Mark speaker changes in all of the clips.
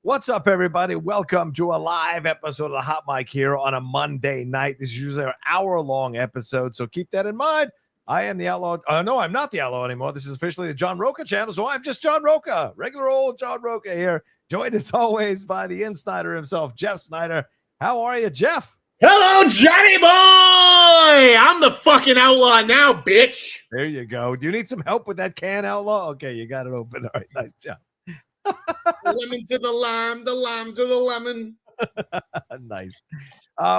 Speaker 1: What's up, everybody? Welcome to a live episode of the Hot Mic here on a Monday night. This is usually an hour-long episode, so keep that in mind. I am the Outlaw. No, I'm not the Outlaw anymore. This is officially the John Rocha channel, so I'm just John Rocha, regular old John Rocha here, joined as always by the Sneider himself, Jeff Sneider. How are you, Jeff?
Speaker 2: Hello, Johnny boy! I'm the fucking outlaw now, bitch.
Speaker 1: There you go. Do you need some help with that can, Outlaw? Okay, you got it open. All right, nice job.
Speaker 2: Lemon to the lime to the lemon.
Speaker 1: Nice.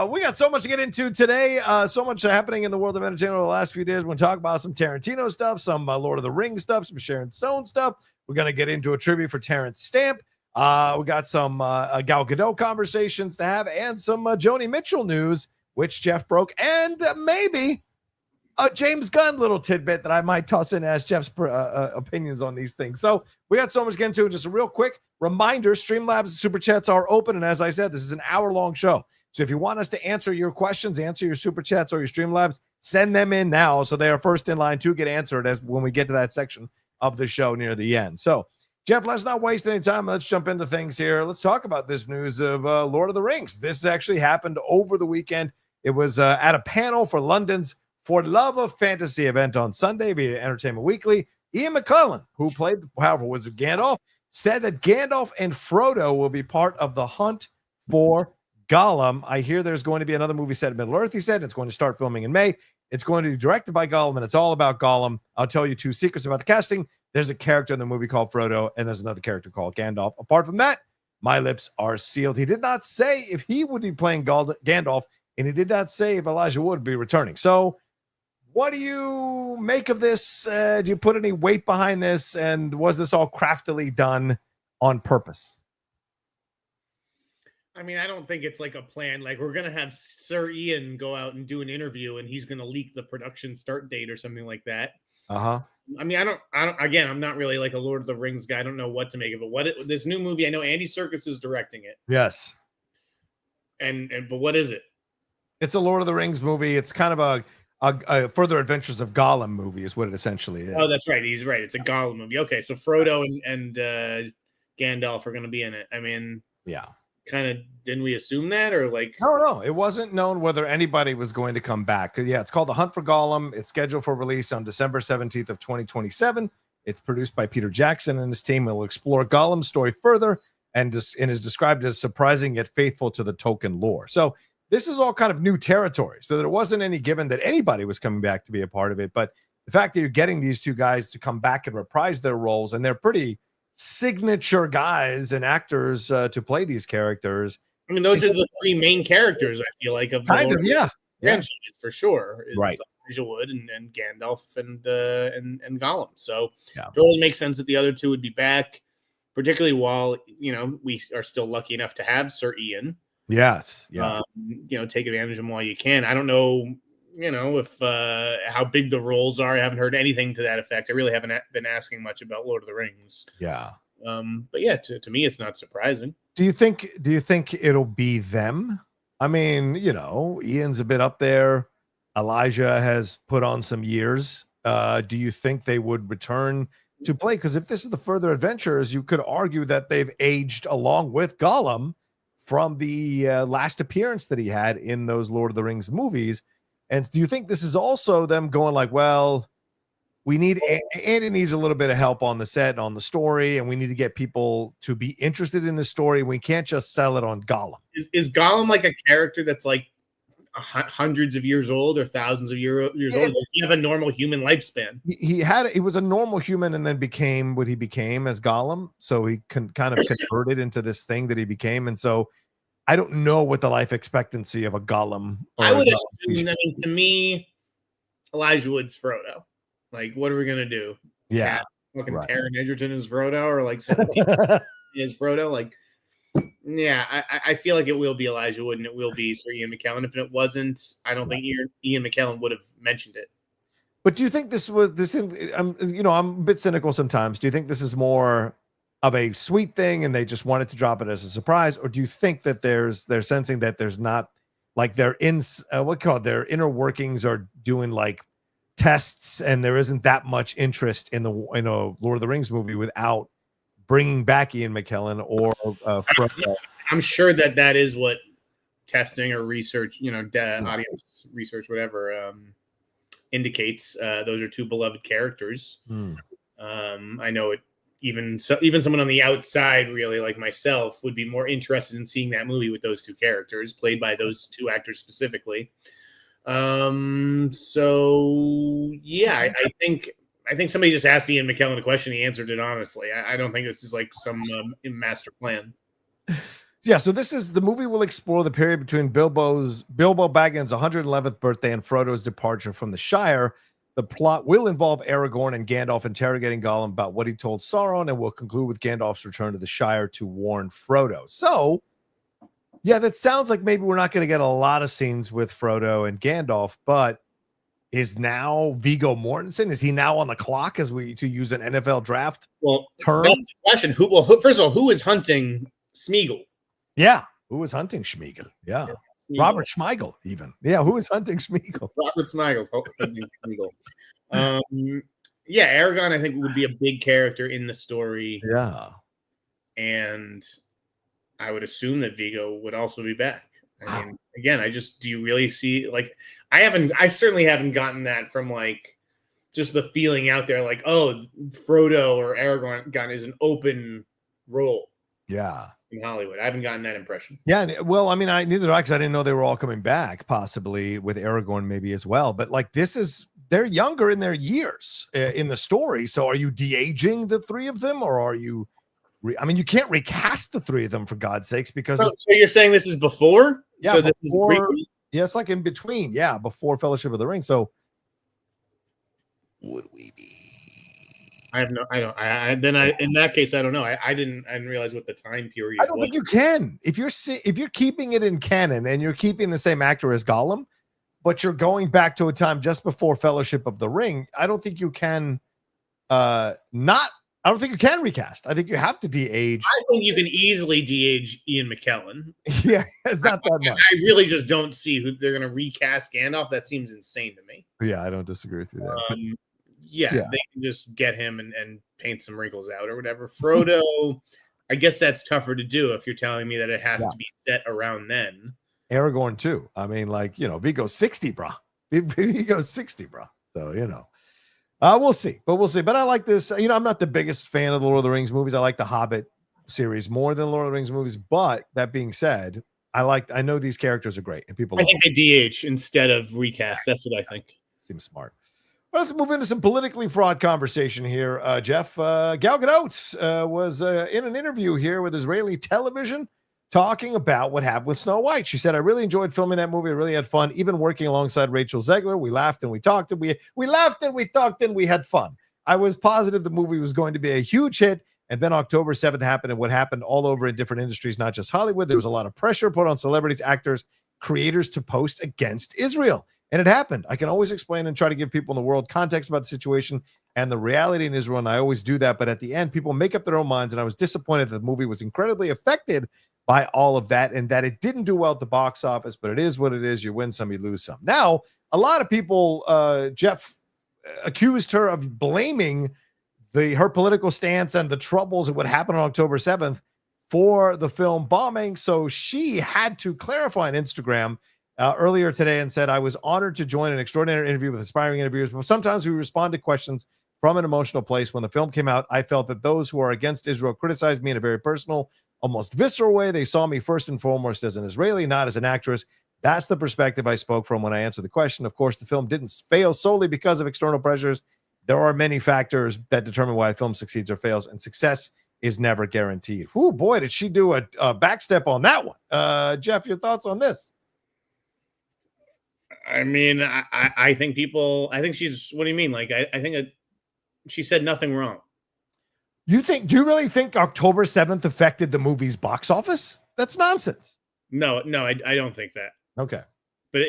Speaker 1: We got so much to get into today. So much happening in the world of entertainment over the last few days. We're going to talk about some Tarantino stuff, some Lord of the Rings stuff, some Sharon Stone stuff. We're going to get into a tribute for Terence Stamp. We got some Gal Gadot conversations to have and some Joni Mitchell news, which Jeff broke, and maybe a James Gunn little tidbit that I might toss in as Jeff's opinions on these things. So we got so much to get into. Just a real quick reminder, Streamlabs Super Chats are open. And as I said, this is an hour-long show. So if you want us to answer your questions, answer your Super Chats or your Streamlabs, send them in now so they are first in line to get answered as when we get to that section of the show near the end. So, Jeff, let's not waste any time. Let's jump into things here. Let's talk about this news of Lord of the Rings. This actually happened over the weekend. It was at a panel for London's For Love of Fantasy event on Sunday via Entertainment Weekly. Ian McKlellan, who played the powerful wizard Gandalf, said that Gandalf and Frodo will be part of the hunt for Gollum. I hear there's going to be another movie set in Middle-earth, he said. It's going to start filming in May. It's going to be directed by Gollum, and it's all about Gollum. I'll tell you two secrets about the casting. There's a character in the movie called Frodo, and there's another character called Gandalf. Apart from that, my lips are sealed. He did not say if he would be playing Gandalf, and he did not say if Elijah Wood would be returning. So what do you make of this? Do you put any weight behind this? And was this all craftily done on purpose?
Speaker 2: I mean, I don't think it's like a plan. Like, we're going to have Sir Ian go out and do an interview, and he's going to leak the production start date or something like that.
Speaker 1: Uh-huh.
Speaker 2: I mean, I don't, again, I'm not really like a Lord of the Rings guy. I don't know what to make of it. This new movie, I know Andy Serkis is directing it.
Speaker 1: Yes.
Speaker 2: But what is it?
Speaker 1: It's a Lord of the Rings movie. It's kind of a Further Adventures of Gollum movie is what it essentially is.
Speaker 2: Oh, that's right. He's right. It's a Gollum movie. Okay, so Frodo and Gandalf are going to be in it. I mean,
Speaker 1: yeah.
Speaker 2: Kind of, didn't we assume that, or like?
Speaker 1: No, it wasn't known whether anybody was going to come back. Yeah, it's called The Hunt for Gollum. It's scheduled for release on December 17th of 2027. It's produced by Peter Jackson and his team. Will explore Gollum's story further and is described as surprising yet faithful to the Tolkien lore. So this is all kind of new territory. So there wasn't any given that anybody was coming back to be a part of it. But the fact that you're getting these two guys to come back and reprise their roles, and they're pretty signature guys and actors to play these characters.
Speaker 2: I mean, those are the three main characters, I feel like, of
Speaker 1: kind of, yeah,
Speaker 2: franchise for sure. Is
Speaker 1: right.
Speaker 2: Elijah Wood and Gandalf and Gollum. So
Speaker 1: yeah.
Speaker 2: It totally makes sense that the other two would be back, particularly while, we are still lucky enough to have Sir Ian.
Speaker 1: Yes. Yeah.
Speaker 2: Take advantage of them while you can. I don't know, if how big the roles are. I haven't heard anything to that effect. I really haven't been asking much about Lord of the Rings.
Speaker 1: Yeah.
Speaker 2: But yeah, to me, it's not surprising.
Speaker 1: Do you think it'll be them? I mean, Ian's a bit up there. Elijah has put on some years. Do you think they would return to play? Because if this is the Further Adventures, you could argue that they've aged along with Gollum from the last appearance that he had in those Lord of the Rings movies. And do you think this is also them going like, well, Andy needs a little bit of help on the set and on the story, and we need to get people to be interested in the story. We can't just sell it on Gollum.
Speaker 2: Is Gollum like a character that's like hundreds of years old or thousands of years old? Does he have a normal human lifespan?
Speaker 1: He was a normal human and then became what he became as Gollum. So he kind of converted into this thing that he became. And so I don't know what the life expectancy of a Gollum.
Speaker 2: I would assume, to me, Elijah Wood's Frodo. Like, what are we gonna do?
Speaker 1: Yeah,
Speaker 2: cast fucking right. Taron Egerton is Frodo, or like 17 is Frodo. Like, yeah, I feel like it will be Elijah Wood and it will be Sir Ian McKellen. If it wasn't, I don't think Ian McKellen would have mentioned it.
Speaker 1: But do you think this? I'm a bit cynical sometimes. Do you think this is more of a sweet thing and they just wanted to drop it as a surprise, or do you think that they're sensing that there's not like their their inner workings are doing like tests and there isn't that much interest in the Lord of the Rings movie without bringing back Ian McKellen or Frodo.
Speaker 2: I'm sure that is what testing or research, audience research, whatever, indicates. Those are two beloved characters. I know it. Even someone on the outside, really like myself, would be more interested in seeing that movie with those two characters played by those two actors specifically. So yeah, I think somebody just asked Ian McKellen a question. He answered it honestly. I don't think this is like some master plan.
Speaker 1: Yeah, so the movie will explore the period between Bilbo Baggins' 111th birthday and Frodo's departure from the Shire. The plot will involve Aragorn and Gandalf interrogating Gollum about what he told Sauron, and will conclude with Gandalf's return to the Shire to warn Frodo. So, yeah, that sounds like maybe we're not going to get a lot of scenes with Frodo and Gandalf, but is now Viggo Mortensen? Is he now on the clock to use an NFL draft term?
Speaker 2: That's the question. First of all, who is hunting Smeagol?
Speaker 1: Yeah, who is hunting Schmeagol? Yeah. Robert Smigel, even. Yeah, who is hunting Smeagol?
Speaker 2: Robert Smigel's hunting Smeagol. Yeah, Aragorn, I think, would be a big character in the story.
Speaker 1: Yeah.
Speaker 2: And I would assume that Viggo would also be back. I mean, again, do you really see, like, I certainly haven't gotten that from, like, just the feeling out there, like, oh, Frodo or Aragorn is an open role.
Speaker 1: Yeah.
Speaker 2: In Hollywood. I haven't gotten that impression.
Speaker 1: Yeah, well, I mean, neither did I, because I didn't know they were all coming back, possibly with Aragorn maybe as well. But like, they're younger in their years in the story. So are you de-aging the three of them, or are you? You can't recast the three of them for God's sakes, because
Speaker 2: so you're saying this is before?
Speaker 1: Yeah,
Speaker 2: so this is
Speaker 1: yes, like in between. Yeah, before Fellowship of the Ring. So would we be?
Speaker 2: In that case, I don't know. I didn't realize what the time period.
Speaker 1: I don't think you can. If you're keeping it in canon and you're keeping the same actor as Gollum, but you're going back to a time just before Fellowship of the Ring, I don't think you can I don't think you can recast. I think you have to de-age.
Speaker 2: I think you can easily de-age Ian McKellen.
Speaker 1: Yeah, it's not that much.
Speaker 2: I really just don't see who they're going to recast Gandalf. That seems insane to me.
Speaker 1: Yeah, I don't disagree with you there.
Speaker 2: Yeah, they can just get him and paint some wrinkles out or whatever. Frodo, I guess that's tougher to do if you're telling me that it has to be set around then.
Speaker 1: Aragorn too. I mean, like, Viggo's 60, bro. Viggo's 60, bro. So, we'll see. But I like this. I'm not the biggest fan of the Lord of the Rings movies. I like the Hobbit series more than Lord of the Rings movies. But that being said, I know these characters are great, and people.
Speaker 2: I think they DH instead of recast. That's what I think.
Speaker 1: Seems smart. Well, let's move into some politically fraught conversation here, Jeff. Gal Gadot was in an interview here with Israeli television talking about what happened with Snow White. She said, I really enjoyed filming that movie. I really had fun, even working alongside Rachel Zegler. We laughed and we talked, and we laughed and we talked, and we had fun. I was positive the movie was going to be a huge hit. And then October 7th happened, and what happened all over in different industries, not just Hollywood. There was a lot of pressure put on celebrities, actors, creators to post against Israel. And it happened. I can always explain and try to give people in the world context about the situation and the reality in Israel, and I always do that. But at the end, people make up their own minds, and I was disappointed that the movie was incredibly affected by all of that, and that it didn't do well at the box office, but it is what it is. You win some, you lose some. Now, a lot of people, Jeff, accused her of blaming her political stance and the troubles of what happened on October 7th for the film bombing. So she had to clarify on Instagram earlier today and said, I was honored to join an extraordinary interview with inspiring interviewers, but sometimes we respond to questions from an emotional place. When the film came out, I felt that those who are against Israel criticized me in a very personal, almost visceral way. They saw me first and foremost as an Israeli, not as an actress. That's the perspective I spoke from when I answered the question. Of course, the film didn't fail solely because of external pressures. There are many factors that determine why a film succeeds or fails, and success is never guaranteed. Whoo, boy, did she do a backstep on that one. Jeff, your thoughts on this?
Speaker 2: I mean, I think she's, what do you mean? Like, I think she said nothing wrong.
Speaker 1: Do you really think October 7th affected the movie's box office? That's nonsense.
Speaker 2: No, I don't think that.
Speaker 1: Okay.
Speaker 2: But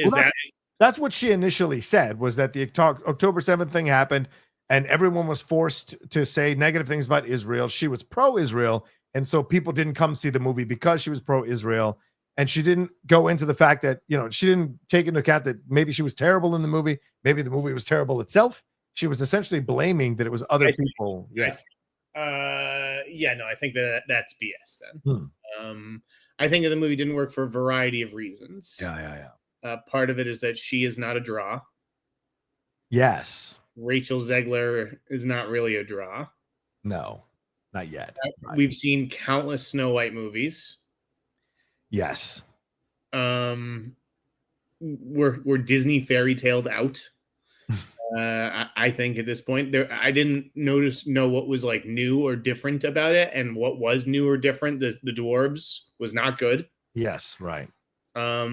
Speaker 1: that's what she initially said, was that the October 7th thing happened and everyone was forced to say negative things about Israel. She was pro-Israel, and so people didn't come see the movie because she was pro-Israel. And she didn't go into the fact that, she didn't take into account that maybe she was terrible in the movie. Maybe the movie was terrible itself. She was essentially blaming that it was other people.
Speaker 2: Yes. Yeah, no, I think that's BS then. I think the movie didn't work for a variety of reasons.
Speaker 1: Yeah.
Speaker 2: Part of it is that she is not a draw.
Speaker 1: Yes.
Speaker 2: Rachel Zegler is not really a draw.
Speaker 1: No, not yet.
Speaker 2: Right. We've seen countless Snow White movies.
Speaker 1: Yes.
Speaker 2: We're Disney fairy tailed out. I think at this point I didn't know what was like new or different about it, and what was new or different. The dwarves was not good.
Speaker 1: Yes, right.
Speaker 2: I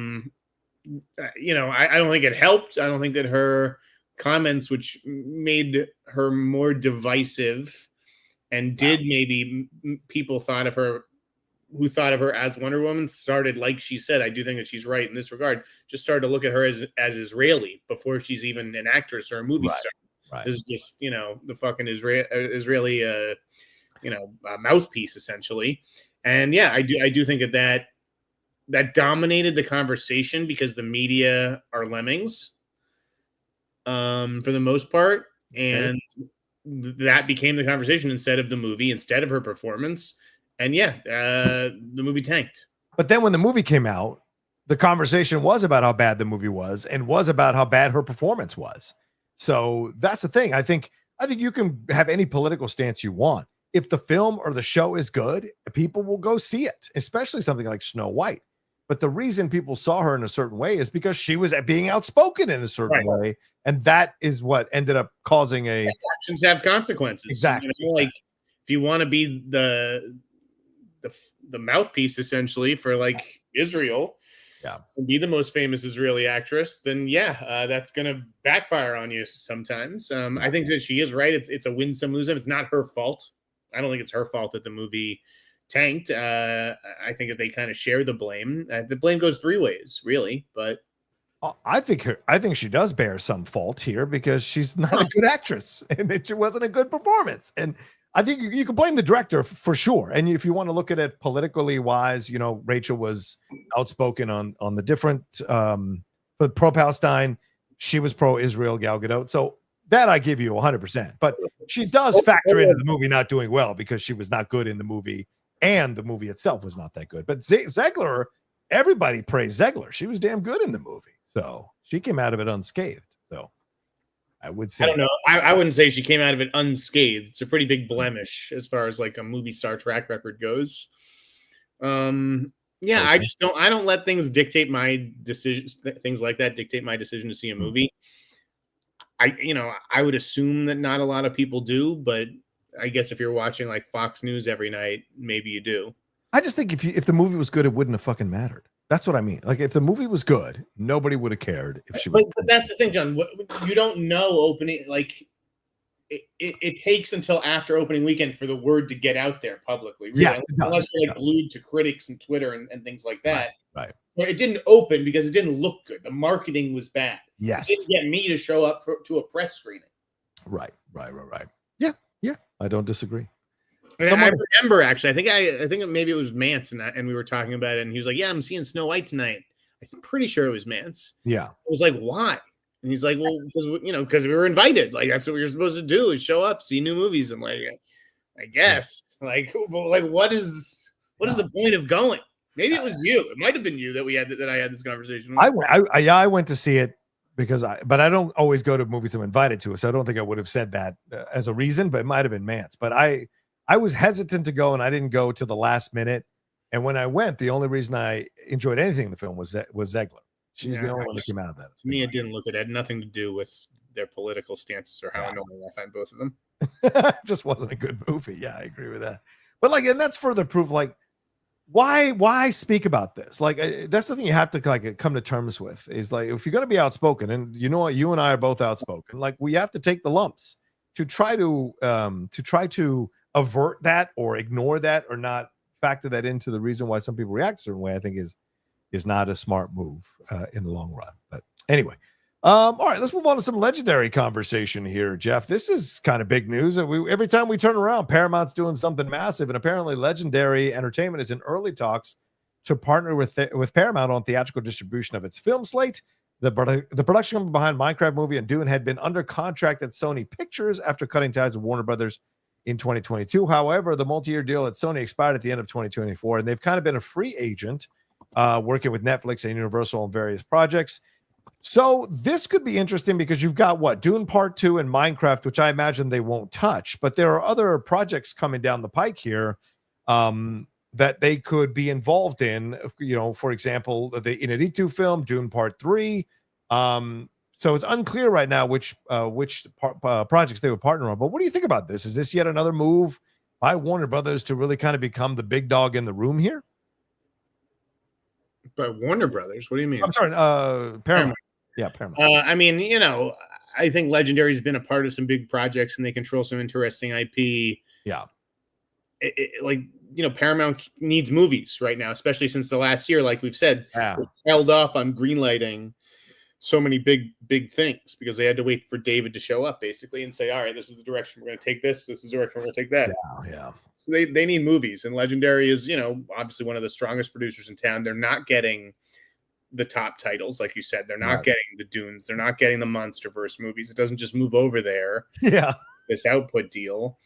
Speaker 2: don't think it helped. I don't think that her comments, which made her more divisive, and did maybe people who thought of her as Wonder Woman started, like she said, I do think that she's right in this regard, just started to look at her as Israeli before she's even an actress or a movie star.
Speaker 1: Right.
Speaker 2: This is just, the fucking Israeli, mouthpiece essentially. And yeah, I do think that dominated the conversation because the media are lemmings, for the most part. And that became the conversation instead of the movie, instead of her performance. And yeah, the movie tanked.
Speaker 1: But then when the movie came out, the conversation was about how bad the movie was and was about how bad her performance was. So that's the thing. I think you can have any political stance you want. If the film or the show is good, people will go see it, especially something like Snow White. But the reason people saw her in a certain way is because she was being outspoken in a certain way. And that is what ended up causing
Speaker 2: actions have consequences.
Speaker 1: Exactly.
Speaker 2: Like if you want to be the mouthpiece essentially for like Israel, and be the most famous Israeli actress, then that's gonna backfire on you sometimes. I think that she is right. It's a win some lose some. It's not her fault. I don't think it's her fault that the movie tanked. I think that they kind of share the blame. The blame goes three ways, really. But
Speaker 1: I think she does bear some fault here because she's not a good actress and it wasn't a good performance. And I think you can blame the director for sure. And if you want to look at it politically wise, Rachel was outspoken on the different, but pro-Palestine, she was pro-Israel, Gal Gadot. So that I give you 100%. But she does factor into the movie not doing well because she was not good in the movie and the movie itself was not that good. But Zegler, everybody praised Zegler. She was damn good in the movie. So she came out of it unscathed. So I would say,
Speaker 2: I don't know. I wouldn't say she came out of it unscathed. It's a pretty big blemish as far as like a movie star track record goes. I don't let things dictate my decisions. Things like that dictate my decision to see a movie. I would assume that not a lot of people do, but I guess if you're watching like Fox News every night, maybe you do.
Speaker 1: I just think if the movie was good, it wouldn't have fucking mattered. That's what I mean. Like if the movie was good, nobody would have cared if she was.
Speaker 2: But that's the thing, John. You don't know opening like it takes until after opening weekend for the word to get out there publicly. Really.
Speaker 1: Yes,
Speaker 2: unless you're like glued to critics and Twitter and things like that.
Speaker 1: Right.
Speaker 2: It didn't open because it didn't look good. The marketing was bad.
Speaker 1: Yes.
Speaker 2: It didn't get me to show up to a press screening.
Speaker 1: Right. Yeah. I don't disagree.
Speaker 2: I remember actually. I think maybe it was Mance and we were talking about it, and he was like, "Yeah, I'm seeing Snow White tonight." I'm pretty sure it was Mance.
Speaker 1: Yeah.
Speaker 2: I was like, "Why?" And he's like, "Well, because we were invited. Like that's what you're supposed to do is show up, see new movies." I'm like, I guess. Like what is the point of going? Maybe it was you. It might have been you that I had this conversation with.
Speaker 1: I went to see it but I don't always go to movies I'm invited to, so I don't think I would have said that as a reason, but it might have been Mance. But I was hesitant to go, and I didn't go to the last minute. And when I went, the only reason I enjoyed anything in the film was Zegler. She's the only one that came out of that.
Speaker 2: To me, it didn't look. It had nothing to do with their political stances or how annoying I find both of them.
Speaker 1: It just wasn't a good movie. Yeah, I agree with that. But and that's further proof. Like, why speak about this? Like, that's the thing you have to come to terms with. Is like if you're going to be outspoken, and you and I are both outspoken. Like, we have to take the lumps to try to avert that or ignore that or not factor that into the reason why some people react a certain way. I think is not a smart move in the long run. But anyway, all right, let's move on to some legendary conversation here, Jeff. This is kind of big news. Every time we turn around, Paramount's doing something massive, and apparently Legendary Entertainment is in early talks to partner with Paramount on theatrical distribution of its film slate. The production company behind Minecraft movie and Dune had been under contract at Sony Pictures after cutting ties with Warner Brothers in 2022. However, the multi-year deal at Sony expired at the end of 2024, and they've kind of been a free agent working with Netflix and Universal on various projects. So this could be interesting because you've got what, Dune Part 2 and Minecraft, which I imagine they won't touch, but there are other projects coming down the pike here that they could be involved in, for example, the Inarritu film, Dune Part 3. So it's unclear right now which projects they would partner on. But what do you think about this? Is this yet another move by Warner Brothers to really kind of become the big dog in the room here?
Speaker 2: By Warner Brothers? What do you mean?
Speaker 1: I'm sorry, Paramount. Yeah, Paramount.
Speaker 2: I mean, I think Legendary's been a part of some big projects and they control some interesting IP.
Speaker 1: Yeah.
Speaker 2: Paramount needs movies right now, especially since the last year, like we've said, held off on greenlighting so many big things because they had to wait for David to show up basically and say, all right, this is the direction we're going to take this is the direction we're going to take that.
Speaker 1: Yeah.
Speaker 2: So they need movies, and Legendary is, obviously one of the strongest producers in town. They're not getting the top titles, like you said. They're not getting the Dunes. They're not getting the Monsterverse movies. It doesn't just move over there.
Speaker 1: Yeah.
Speaker 2: This output deal.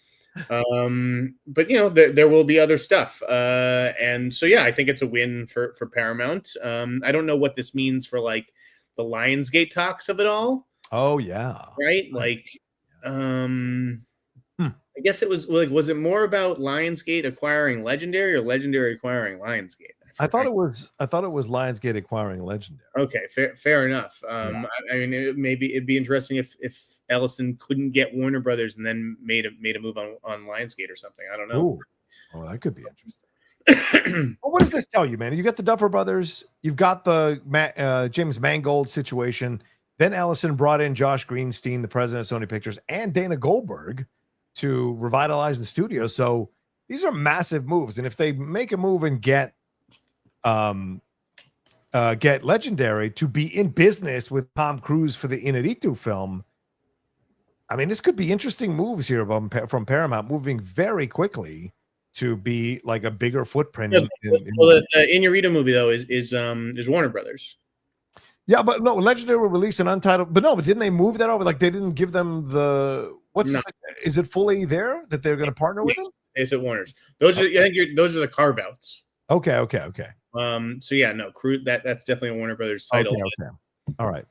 Speaker 2: But there will be other stuff. And so, I think it's a win for Paramount. I don't know what this means for like the Lionsgate talks of it all.
Speaker 1: Oh yeah.
Speaker 2: Right. Like, I guess it was like, was it more about Lionsgate acquiring Legendary or Legendary acquiring Lionsgate?
Speaker 1: I thought it was Lionsgate acquiring Legendary.
Speaker 2: Okay, fair enough. I mean, it'd be interesting if Ellison couldn't get Warner Brothers and then made a move on Lionsgate or something. I don't know.
Speaker 1: Ooh. Oh, that could be interesting. Well, what does this tell you, man? You got the Duffer Brothers, you've got the James Mangold situation. Then Ellison brought in Josh Greenstein, the president of Sony Pictures, and Dana Goldberg to revitalize the studio. So these are massive moves, and if they make a move and get Legendary to be in business with Tom Cruise for the Inarritu film, I mean, this could be interesting moves here from Paramount, moving very quickly to be like a bigger footprint.
Speaker 2: The Inarritu movie though is Warner Brothers.
Speaker 1: Yeah, but no, Legendary will release an untitled. But didn't they move that over? Like they didn't give them the is it fully there that they're going to partner with them?
Speaker 2: It's at Warner's. Those are those are the carve outs.
Speaker 1: Okay.
Speaker 2: So that's definitely a Warner Brothers title.
Speaker 1: Okay. All right.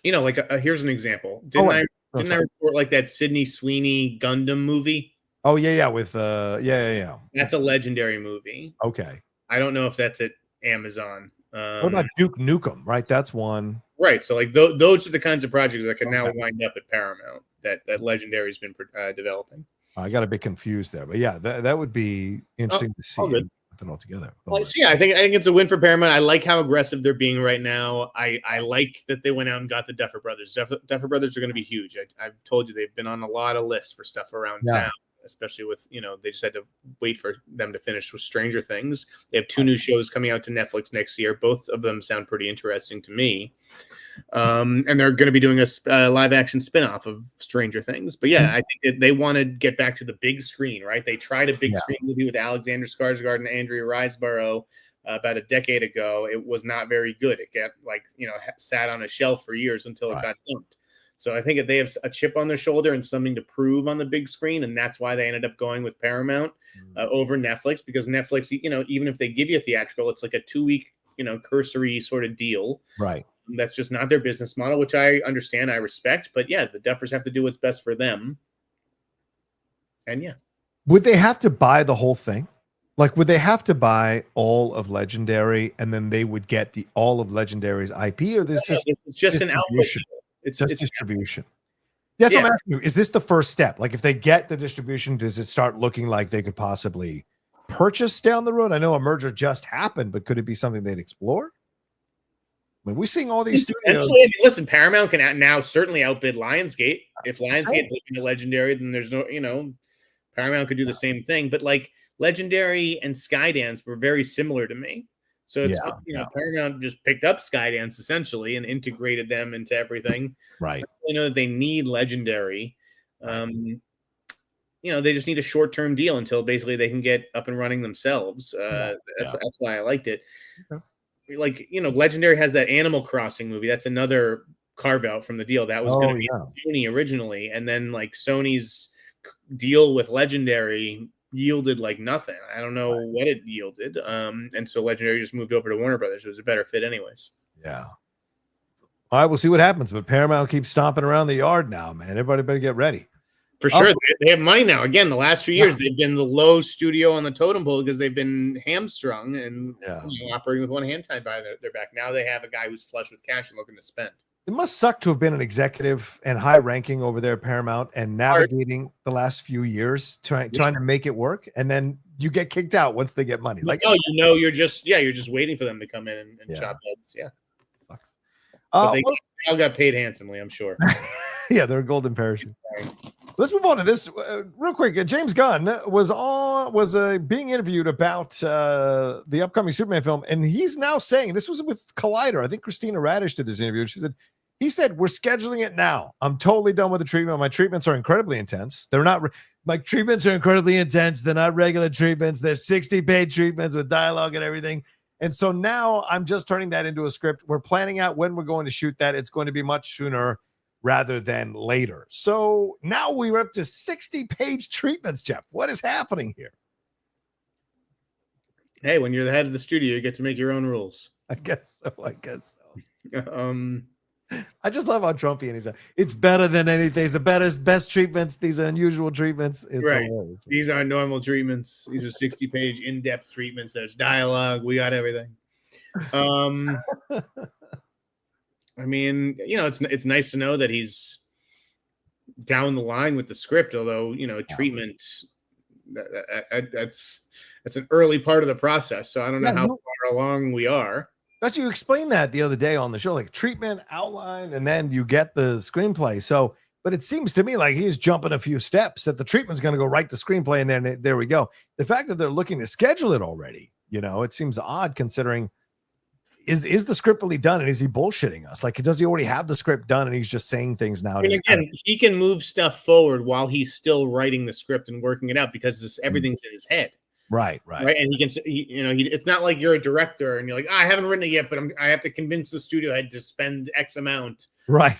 Speaker 2: Here's an example. Didn't I report like that Sydney Sweeney Gundam movie?
Speaker 1: Oh yeah, with yeah.
Speaker 2: That's a Legendary movie.
Speaker 1: Okay.
Speaker 2: I don't know if that's at Amazon.
Speaker 1: What about Duke Nukem? Right, that's one.
Speaker 2: Right. So like those are the kinds of projects that can now wind up at Paramount that Legendary's been developing.
Speaker 1: I got a bit confused there, but yeah, that would be interesting to see. Nothing altogether.
Speaker 2: Well, I think it's a win for Paramount. I like how aggressive they're being right now. I like that they went out and got the Duffer Brothers. Duffer Brothers are going to be huge. I've told you they've been on a lot of lists for stuff around town, especially with they just had to wait for them to finish with Stranger Things. They have 2 new shows coming out to Netflix next year. Both of them sound pretty interesting to me. And they're going to be doing a live action spinoff of Stranger Things. But I think that they want to get back to the big screen, right? They tried a big screen movie with Alexander Skarsgård and Andrea Riseborough about a decade ago. It was not very good. It got sat on a shelf for years until it got dumped. So I think that they have a chip on their shoulder and something to prove on the big screen, and that's why they ended up going with Paramount over Netflix, because Netflix, even if they give you a theatrical, it's like a 2-week, cursory sort of deal.
Speaker 1: Right.
Speaker 2: That's just not their business model, which I understand, I respect. But the Duffers have to do what's best for them. And
Speaker 1: would they have to buy the whole thing? Like, would they have to buy all of Legendary and then they would get all of Legendary's IP, or this
Speaker 2: is just an output?
Speaker 1: It's distribution. That's what I'm asking you. Is this the first step? Like, if they get the distribution, does it start looking like they could possibly purchase down the road? I know a merger just happened, but could it be something they'd explore? I mean, we're seeing all these studios.
Speaker 2: Listen, Paramount can now certainly outbid Lionsgate. If Lionsgate looking at Legendary, then there's no, Paramount could do the same thing. But like Legendary and Skydance were very similar to me. So it's Paramount just picked up Skydance essentially and integrated them into everything.
Speaker 1: Right.
Speaker 2: That they need Legendary. They just need a short-term deal until basically they can get up and running themselves. That's why I liked it. Okay. Like, Legendary has that Animal Crossing movie. That's another carve out from the deal. That was going to be Joni originally. And then like Sony's deal with Legendary yielded like nothing. I don't know what it yielded. And so Legendary just moved over to Warner Brothers. It was a better fit anyways.
Speaker 1: Yeah. All right, we'll see what happens. But Paramount keeps stomping around the yard now, man. Everybody better get ready.
Speaker 2: For sure. They have money now. Again, the last few years, they've been the low studio on the totem pole because they've been hamstrung and operating with one hand tied by their back. Now they have a guy who's flush with cash and looking to spend.
Speaker 1: It must suck to have been an executive and high ranking over there at Paramount and navigating the last few years, trying to make it work. And then you get kicked out once they get money. Like,
Speaker 2: you're just waiting for them to come in and chop heads. Yeah.
Speaker 1: Sucks.
Speaker 2: But they all got paid handsomely, I'm sure.
Speaker 1: Yeah, they're a golden parachute. Let's move on to this real quick. James Gunn was being interviewed about the upcoming Superman film, and he's now saying, this was with Collider. I think Christina Radish did this interview. He said, we're scheduling it now. I'm totally done with the treatment. My treatments are incredibly intense. My treatments are incredibly intense. They're not regular treatments. They're 60-page treatments with dialogue and everything. And so now I'm just turning that into a script. We're planning out when we're going to shoot that. It's going to be much sooner rather than later. So now we're up to 60-page treatments, Jeff. What is happening here?
Speaker 2: Hey, when you're the head of the studio, you get to make your own rules.
Speaker 1: I guess so. I just love how Trumpian he's like, it's better than anything. It's the best treatments. These are unusual treatments. It's
Speaker 2: right.
Speaker 1: Hilarious.
Speaker 2: These aren't normal treatments. These are 60-page in-depth treatments. There's dialogue. We got everything. I mean, it's nice to know that he's down the line with the script, although, treatment, that's an early part of the process. So I don't know how far along we are.
Speaker 1: That's you explained that the other day on the show, like treatment, outline, and then you get the screenplay. So, but it seems to me like he's jumping a few steps that the treatment's going to go right to screenplay. And then there we go. The fact that they're looking to schedule it already, it seems odd considering is the script really done? And is he bullshitting us? Like, does he already have the script done and he's just saying things now?
Speaker 2: And again, he can move stuff forward while he's still writing the script and working it out because everything's in his head.
Speaker 1: Right.
Speaker 2: And he can, it's not like you're a director and you're like, I haven't written it yet, but I have to convince the studio head to spend X amount.
Speaker 1: Right.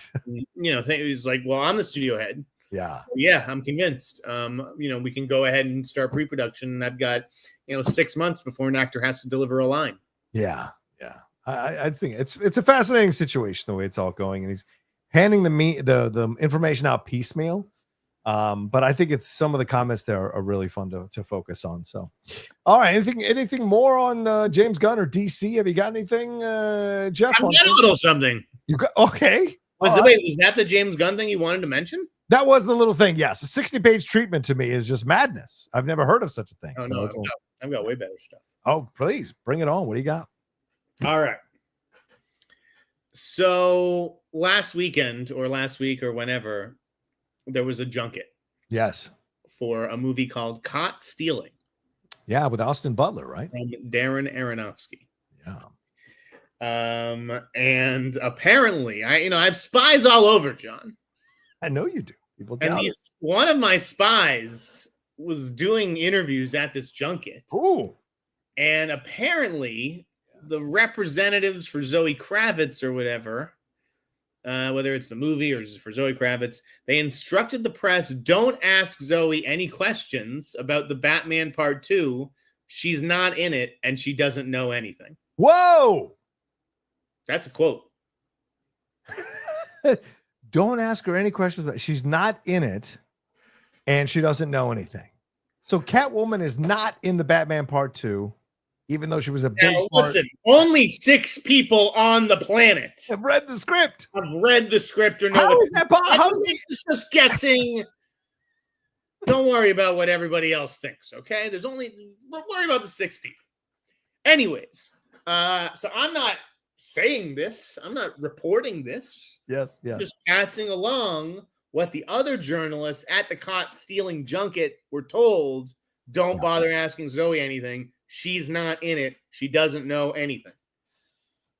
Speaker 2: He's like, well, I'm the studio head.
Speaker 1: Yeah.
Speaker 2: Yeah, I'm convinced. We can go ahead and start pre-production. And I've got, 6 months before an actor has to deliver a line.
Speaker 1: Yeah. I think it's a fascinating situation the way it's all going, and he's handing the information out piecemeal. But I think it's some of the comments there are really fun to focus on. So, all right, anything more on James Gunn or DC? Have you got anything, Jeff?
Speaker 2: I've got a little something.
Speaker 1: You got okay?
Speaker 2: Was that the James Gunn thing you wanted to mention?
Speaker 1: That was the little thing. Yes, a 60-page treatment to me is just madness. I've never heard of such a thing.
Speaker 2: Oh, no, I've got way better stuff.
Speaker 1: Oh, please bring it on. What do you got?
Speaker 2: All right. So last weekend or last week or whenever, there was a junket.
Speaker 1: Yes.
Speaker 2: For a movie called Caught Stealing.
Speaker 1: Yeah, with Austin Butler, right?
Speaker 2: From Darren Aronofsky.
Speaker 1: Yeah.
Speaker 2: And apparently, I have spies all over, John.
Speaker 1: I know you do. People
Speaker 2: one of my spies was doing interviews at this junket.
Speaker 1: Ooh.
Speaker 2: And apparently the representatives for Zoe Kravitz or whatever, whether it's the movie or just for Zoe Kravitz, they instructed the press, don't ask Zoe any questions about the Batman Part 2. She's not in it and she doesn't know anything.
Speaker 1: Whoa!
Speaker 2: That's a quote.
Speaker 1: Don't ask her any questions, but she's not in it and she doesn't know anything. So Catwoman is not in the Batman Part 2. Even though she was a big part.
Speaker 2: Listen, only 6 people on the planet
Speaker 1: have read the script.
Speaker 2: Or know
Speaker 1: how is that possible?
Speaker 2: It's just guessing. Don't worry about what everybody else thinks, okay? Don't worry about the 6 people. Anyways, so I'm not saying this. I'm not reporting this.
Speaker 1: Yes.
Speaker 2: I'm just passing along what the other journalists at the Caught Stealing junket were told. Don't bother asking Zoe anything. She's not in it. She doesn't know anything.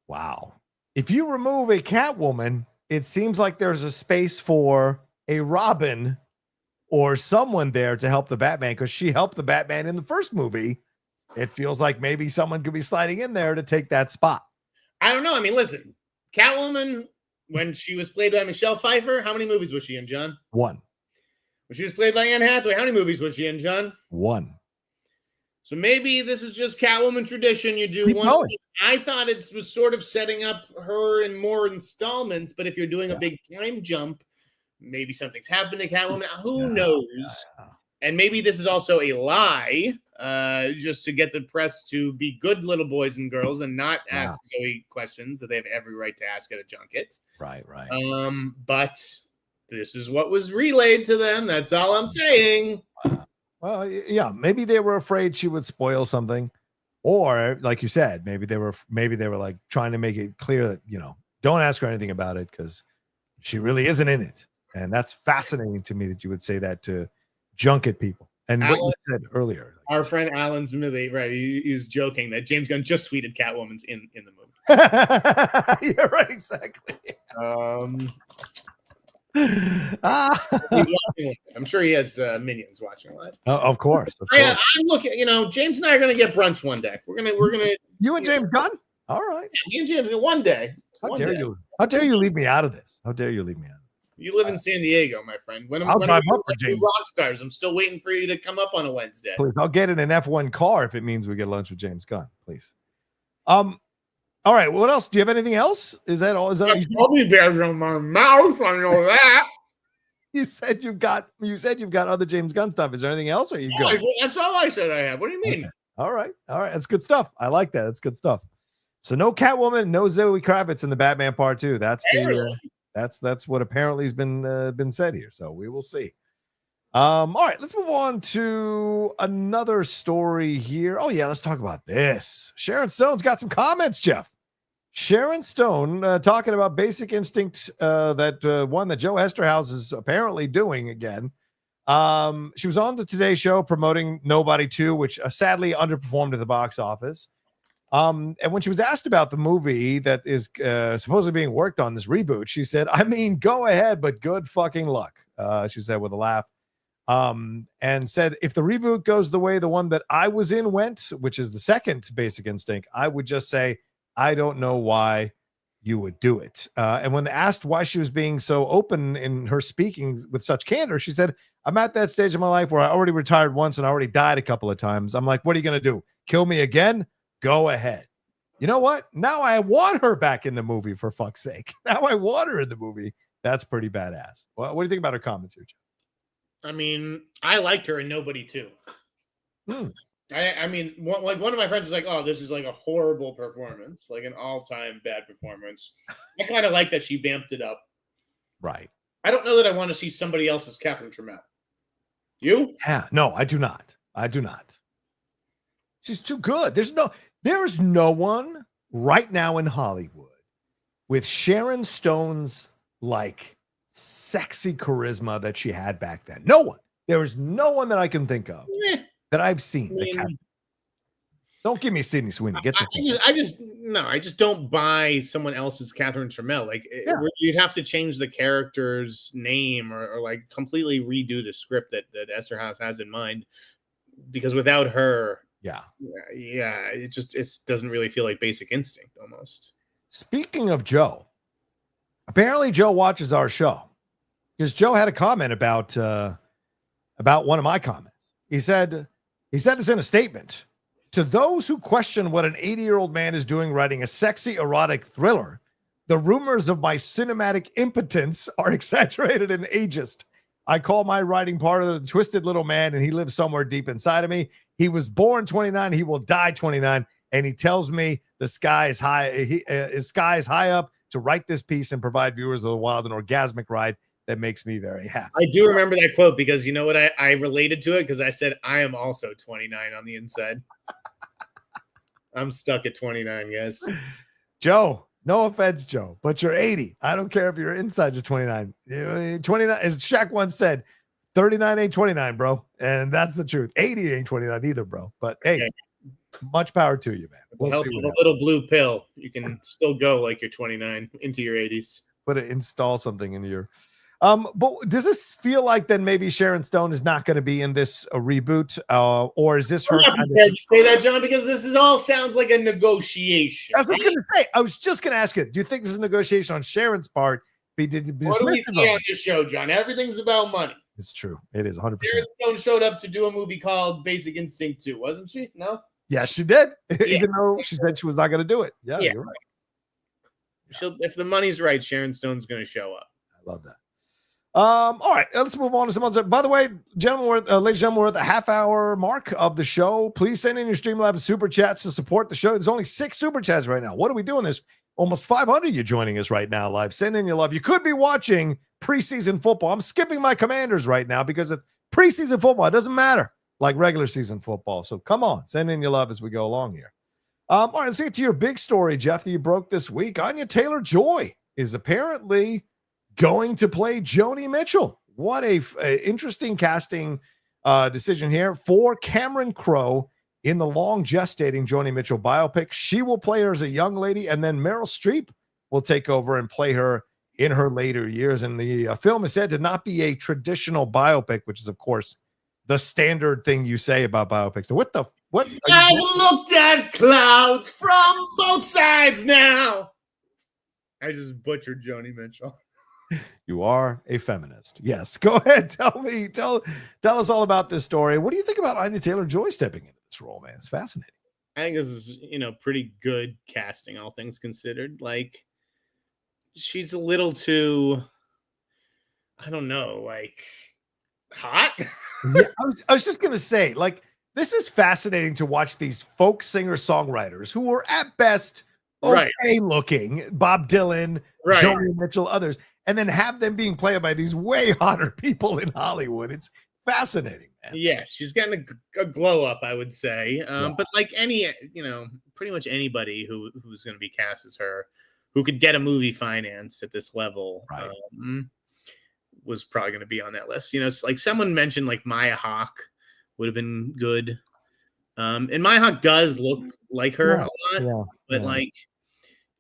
Speaker 1: Wow. If you remove a Catwoman, it seems like there's a space for a Robin or someone there to help the Batman because she helped the Batman in the first movie. It feels like maybe someone could be sliding in there to take that spot.
Speaker 2: I don't know. I mean, listen, Catwoman, when she was played by Michelle Pfeiffer, how many movies was she in, John?
Speaker 1: 1.
Speaker 2: She was played by Anne Hathaway. How many movies was she in, John?
Speaker 1: 1.
Speaker 2: So maybe this is just Catwoman tradition. You do
Speaker 1: Keep
Speaker 2: one.
Speaker 1: going.
Speaker 2: I thought it was sort of setting up her in more installments, but if you're doing a big time jump, maybe something's happened to Catwoman. Who knows? And maybe this is also a lie, just to get the press to be good little boys and girls and not ask Zoe questions that they have every right to ask at a junket.
Speaker 1: Right.
Speaker 2: But this is what was relayed to them. That's all I'm saying.
Speaker 1: Well, yeah, maybe they were afraid she would spoil something, or like you said, maybe they were like trying to make it clear that, you know, don't ask her anything about it because she really isn't in it. And that's fascinating to me that you would say that to junket people. And what you said earlier,
Speaker 2: our friend Alan Smithy, right? He's joking that James Gunn just tweeted Catwoman's in the movie.
Speaker 1: You're right, exactly.
Speaker 2: I'm sure he has minions watching live.
Speaker 1: Of course.
Speaker 2: I'm looking. You know, James and I are going to get brunch one day. We're gonna.
Speaker 1: You and James Gunn. All right.
Speaker 2: Yeah, me and James one day.
Speaker 1: How dare you? How dare you leave me out of this? How dare you leave me out?
Speaker 2: You live in San Diego, my friend. When
Speaker 1: I'll drive up for
Speaker 2: James. Rock stars. I'm still waiting for you to come up on a Wednesday.
Speaker 1: Please, I'll get in an F1 car if it means we get lunch with James Gunn. Please. All right. What else? Do you have anything else? Is that all? Is that
Speaker 2: probably bears on my mouth? I know that.
Speaker 1: You said you've got other James Gunn stuff. Is there anything else? Or are you good?
Speaker 2: That's all I said I have. What do you mean?
Speaker 1: Okay. All right. That's good stuff. I like that. That's good stuff. So no Catwoman, no Zoe Kravitz in the Batman Part 2. That's that's what apparently has been said here. So we will see. All right, let's move on to another story here. Oh yeah, let's talk about this. Sharon Stone's got some comments, Jeff. Sharon Stone talking about Basic Instinct, that one that Joe Esterhaus is apparently doing again. She was on the Today Show promoting Nobody 2, which sadly underperformed at the box office. And when she was asked about the movie that is supposedly being worked on, this reboot, she said, I mean, go ahead, but good fucking luck, she said with a laugh. And said, if the reboot goes the way the one that I was in went, which is the second Basic Instinct, I would just say, I don't know why you would do it. And when asked why she was being so open in her speaking with such candor, she said, I'm at that stage of my life where I already retired once and I already died a couple of times. I'm like, what are you going to do? Kill me again? Go ahead. You know what? Now I want her back in the movie, for fuck's sake. Now I want her in the movie. That's pretty badass. Well, what do you think about her comments here, Joe?
Speaker 2: I mean, I liked her in Nobody 2. I mean, one of my friends was like, oh, this is like a horrible performance, like an all-time bad performance. I kind of like that she vamped it up.
Speaker 1: Right.
Speaker 2: I don't know that I want to see somebody else's Catherine Trammell. You?
Speaker 1: Yeah, no, I do not. She's too good. There's no one right now in Hollywood with Sharon Stone's like sexy charisma that she had back then. No one. There is no one that I can think of that I've seen. Don't give me Sydney Sweeney.
Speaker 2: I just don't buy someone else's Catherine Trammell. Like you'd have to change the character's name or like completely redo the script that Esterhaus has in mind, because without her, it doesn't really feel like Basic Instinct almost. Speaking
Speaker 1: of Joe, apparently Joe watches our show because Joe had a comment about one of my comments. He said this in a statement. To those who question what an 80-year-old man is doing writing a sexy erotic thriller, the rumors of my cinematic impotence are exaggerated and ageist. I call my writing part of the twisted little man, and he lives somewhere deep inside of me. He was born 29. He will die 29. And he tells me the sky is high. His sky is high up to write this piece and provide viewers with a wild and orgasmic ride that makes me very happy.
Speaker 2: I do remember that quote because you know what? I related to it because I said, I am also 29 on the inside. I'm stuck at 29, guys.
Speaker 1: Joe, no offense, Joe, but you're 80. I don't care if your insides are 29. 29, as Shaq once said, 39 ain't 29, bro. And that's the truth. 80 ain't 29 either, bro. But hey, much power to you, man.
Speaker 2: We'll help with a little blue pill. You can still go like you're 29 into your 80s.
Speaker 1: But install something into your... but does this feel like then maybe Sharon Stone is not going to be in this reboot, or is this her?
Speaker 2: I'm not prepared to say that, John, because this all sounds like a negotiation.
Speaker 1: That's what I was going to say. I was just going to ask you: do you think this is a negotiation on Sharon's part?
Speaker 2: What do we see on this show, John? Everything's about money.
Speaker 1: It's true. It is 100%.
Speaker 2: Sharon Stone showed up to do a movie called Basic Instinct 2, wasn't she? No?
Speaker 1: Yeah, she did. Even though she said she was not going to do it. Yeah, you're right.
Speaker 2: If the money's right, Sharon Stone's going to show up.
Speaker 1: I love that. All right, let's move on to some other. By the way, gentlemen, ladies and gentlemen, we're at the half-hour mark of the show. Please send in your Streamlabs super chats to support the show. There's only 6 super chats right now. What are we doing this? Almost 500 you joining us right now live. Send in your love. You could be watching preseason football. I'm skipping my Commanders right now because it's preseason football. It doesn't matter like regular season football. So come on, send in your love as we go along here. All right, let's get to your big story, Jeff, that you broke this week. Anya Taylor-Joy is apparently going to play Joni Mitchell. What a interesting casting decision here for Cameron Crowe in the long gestating Joni Mitchell biopic. She will play her as a young lady, and then Meryl Streep will take over and play her in her later years. And the film is said to not be a traditional biopic, which is, of course, the standard thing you say about biopics. So what?
Speaker 2: I looked at clouds from both sides now. I just butchered Joni Mitchell.
Speaker 1: You are a feminist. Yes. Go ahead. Tell us all about this story. What do you think about Anya Taylor-Joy stepping into this role, man? It's fascinating.
Speaker 2: I think this is, pretty good casting, all things considered. Like, she's a little too, I don't know, like, hot.
Speaker 1: Yeah, I was just going to say, like, this is fascinating to watch these folk singer-songwriters who were at best okay looking, Bob Dylan, Joni Mitchell, others, and then have them being played by these way hotter people in Hollywood. It's fascinating, man.
Speaker 2: Yes, she's getting a glow up, I would say. But like any, pretty much anybody who's going to be cast as her, who could get a movie financed at this level, was probably going to be on that list. Like someone mentioned, like Maya Hawke would have been good. And Maya Hawke does look like her a lot, but like,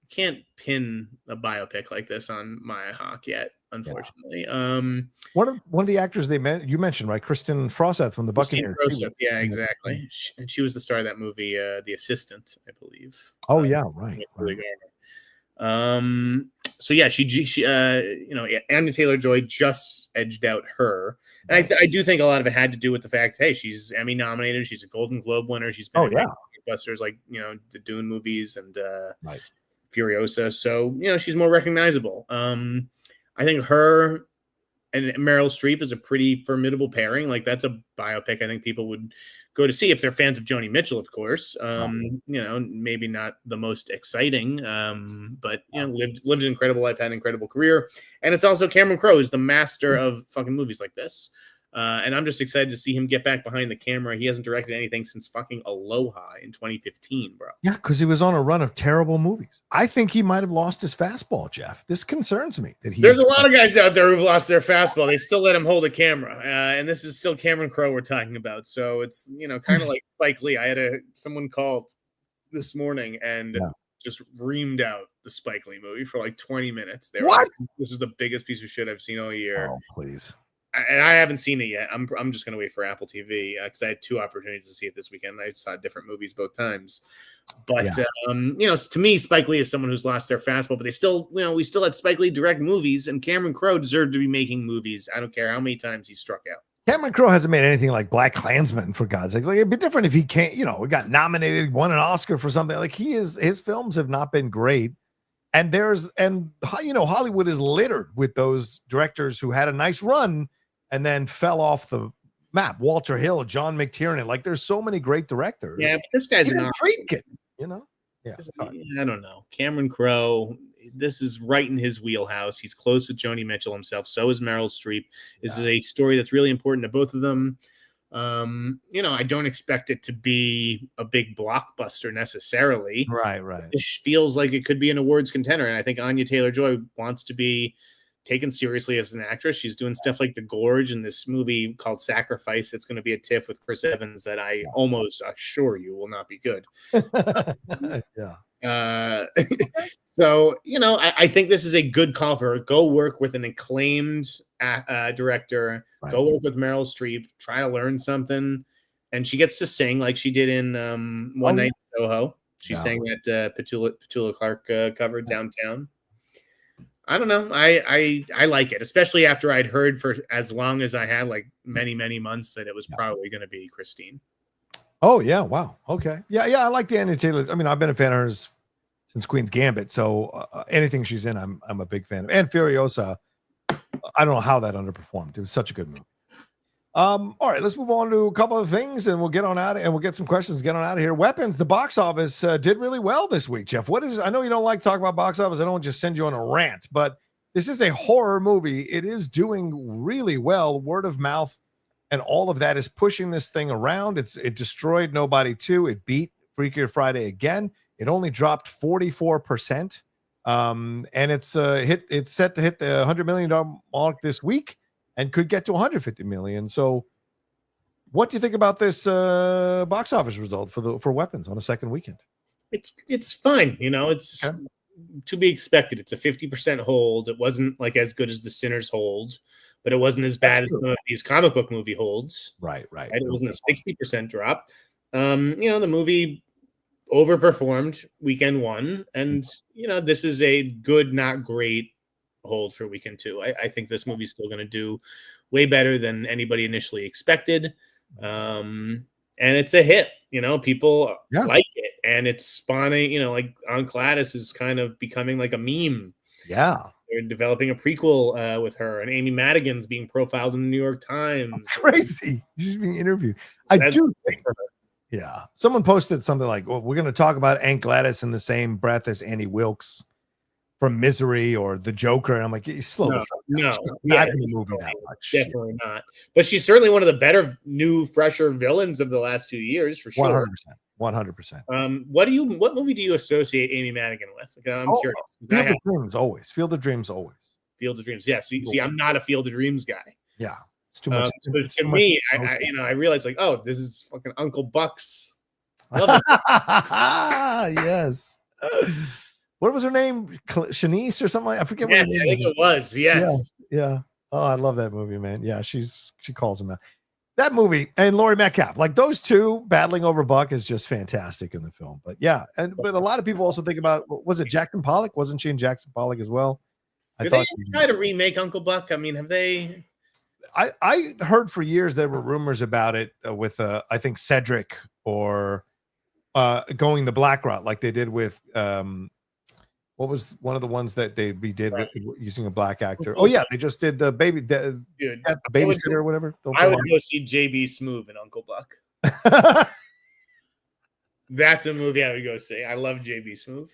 Speaker 2: can't pin a biopic like this on Maya Hawke yet, unfortunately.
Speaker 1: One of the actors you mentioned, right? Kristen Froseth from the Buccaneers.
Speaker 2: Yeah, exactly. And she was the star of that movie, The Assistant, I believe.
Speaker 1: Oh yeah, right.
Speaker 2: So yeah, she Anya Taylor-Joy just edged out her. And I do think a lot of it had to do with the fact, hey, she's Emmy nominated, she's a Golden Globe winner, she's been in blockbusters like the Dune movies and Furiosa, so she's more recognizable. I think her and Meryl Streep is a pretty formidable pairing. Like that's a biopic I think people would go to see if they're fans of Joni Mitchell, of course. Maybe not the most exciting, but lived an incredible life, had an incredible career, and it's also Cameron Crowe is the master of fucking movies like this. And I'm just excited to see him get back behind the camera. He hasn't directed anything since fucking Aloha in 2015, bro.
Speaker 1: Yeah, because he was on a run of terrible movies. I think he might have lost his fastball, Jeff. This concerns me.
Speaker 2: There's a lot of guys out there who've lost their fastball. They still let him hold a camera. And this is still Cameron Crowe we're talking about. So it's, kind of like Spike Lee. I had someone call this morning and just reamed out the Spike Lee movie for like 20 minutes. They were like, this is the biggest piece of shit I've seen all year.
Speaker 1: Oh, please.
Speaker 2: And I haven't seen it yet. I'm just going to wait for Apple TV because I had 2 opportunities to see it this weekend. I saw different movies both times. But, to me, Spike Lee is someone who's lost their fastball. But they still, we still let Spike Lee direct movies. And Cameron Crowe deserved to be making movies. I don't care how many times he struck out.
Speaker 1: Cameron Crowe hasn't made anything like Black Klansman, for God's sakes. Like, it'd be different if he can't, we got nominated, won an Oscar for something. Like, his films have not been great. And Hollywood is littered with those directors who had a nice run and then fell off the map. Walter Hill, John McTiernan. Like, there's so many great directors.
Speaker 2: Yeah, but this guy's an
Speaker 1: freak, Yeah,
Speaker 2: I don't know. Cameron Crowe, this is right in his wheelhouse. He's close with Joni Mitchell himself. So is Meryl Streep. This is a story that's really important to both of them. I don't expect it to be a big blockbuster necessarily.
Speaker 1: Right.
Speaker 2: It feels like it could be an awards contender. And I think Anya Taylor-Joy wants to be taken seriously as an actress. She's doing stuff like The Gorge and this movie called Sacrifice that's going to be a tiff with Chris Evans that I almost assure you will not be good. So, I think this is a good call for her. Go work with an acclaimed director. Right. Go work with Meryl Streep. Try to learn something. And she gets to sing like she did in One Night in Soho. She sang that Petula Clark cover Downtown. I don't know. I like it, especially after I'd heard for as long as I had, like many months, that it was probably going to be Christine.
Speaker 1: Oh yeah, wow. Okay, yeah. I like the Anya Taylor. I mean, I've been a fan of hers since Queen's Gambit, so anything she's in, I'm a big fan of. And Furiosa, I don't know how that underperformed. It was such a good movie. All right, let's move on to a couple of things, and we'll get on out, and we'll get some questions. Get on out of here. Weapons. The box office did really well this week, Jeff. What is? I know you don't like talking about box office. I don't want to just send you on a rant, but this is a horror movie. It is doing really well. Word of mouth and all of that is pushing this thing around. It destroyed Nobody 2. It beat Freakier Friday again. It only dropped 44%. And it's set to hit the $100 million mark this week and could get to 150 million. So what do you think about this box office result for Weapons on a second weekend?
Speaker 2: It's fine. You know, it's to be expected. It's a 50% hold. It wasn't like as good as the Sinners hold, but it wasn't as bad as some of these comic book movie holds.
Speaker 1: Right.
Speaker 2: It wasn't a 60% drop. You know, the movie overperformed weekend one, and you know, this is a good, not great hold for weekend two. I think this movie's still going to do way better than anybody initially expected. And it's a hit. You know, people like it, and it's spawning, you know, like on Gladys is kind of becoming like a meme.
Speaker 1: Yeah.
Speaker 2: They're developing a prequel with her, and Amy Madigan's being profiled in the New York Times.
Speaker 1: That's crazy. She's being interviewed. I do think. Yeah. Someone posted something like, well, we're going to talk about Aunt Gladys in the same breath as Annie Wilkes from Misery or The Joker. And I'm like, slow down.
Speaker 2: No.
Speaker 1: She's not in the movie that much.
Speaker 2: Definitely not. But she's certainly one of the better, new, fresher villains of the last 2 years, for sure.
Speaker 1: 100%.
Speaker 2: What movie do you associate Amy Madigan with? I'm curious.
Speaker 1: Field of Dreams, always. Field of Dreams, always.
Speaker 2: Field of Dreams. Yeah. See, I'm not a Field of Dreams guy.
Speaker 1: Yeah. It's too much.
Speaker 2: To me, I realized like, oh, this is fucking Uncle Buck's. Love it.
Speaker 1: Yes. What was her name? Shanice or something? I forget.
Speaker 2: Yes, I think it was. Yes.
Speaker 1: Yeah. Oh, I love that movie, man. Yeah, she calls him out. That movie and Laurie Metcalf, like those two battling over Buck, is just fantastic in the film. But yeah, but a lot of people also think about, was it Jackson Pollock? Wasn't she in Jackson Pollock as well?
Speaker 2: Did they try to remake Uncle Buck? I mean, have they?
Speaker 1: I heard for years there were rumors about it with I think Cedric or going the black route like they did with what was one of the ones that they redid with using a black actor? Oh yeah, they just did the babysitter or whatever.
Speaker 2: I would go see JB Smoove and Uncle Buck. That's a movie I would go see. I love JB Smoove.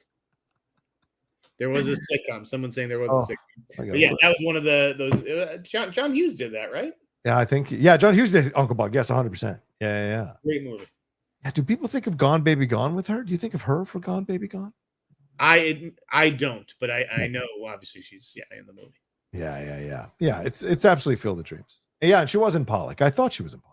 Speaker 2: There was a sitcom. Someone saying there was a sitcom. But yeah, that was one of those. John Hughes did that, right?
Speaker 1: Yeah, I think. Yeah, John Hughes did Uncle Buck. Yes, 100%. Yeah.
Speaker 2: Great movie.
Speaker 1: Yeah. Do people think of Gone Baby Gone with her? Do you think of her for Gone Baby Gone?
Speaker 2: I don't, but I know obviously she's in the movie.
Speaker 1: Yeah. It's absolutely Field of Dreams. Yeah, and she was in Pollock. I thought she was in Pollock.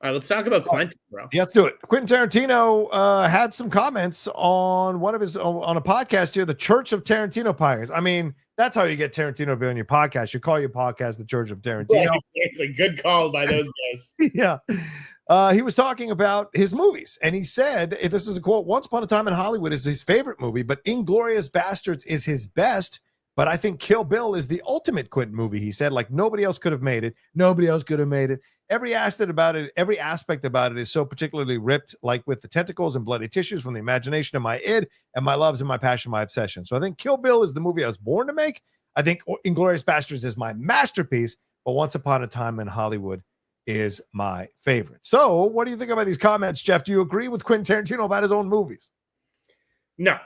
Speaker 2: All right, let's talk about Quentin, bro.
Speaker 1: Yeah, let's do it. Quentin Tarantino had some comments on one of his on a podcast here, the Church of Tarantino Podcast. I mean, that's how you get Tarantino to be on your podcast. You call your podcast the Church of Tarantino.
Speaker 2: Yeah, exactly. Good call by those guys.
Speaker 1: Yeah. He was talking about his movies, and he said, this is a quote, "Once Upon a Time in Hollywood is his favorite movie, but Inglourious Basterds is his best. But I think Kill Bill is the ultimate Quentin movie," he said. Like, nobody else could have made it. Nobody else could have made it. Every aspect about it is so particularly ripped, like with the tentacles and bloody tissues from the imagination of my id and my loves and my passion, my obsession. So I think Kill Bill is the movie I was born to make. I think Inglourious Basterds is my masterpiece, but Once Upon a Time in Hollywood is my favorite. So what do you think about these comments, Jeff? Do you agree with Quentin Tarantino about his own movies?
Speaker 2: No.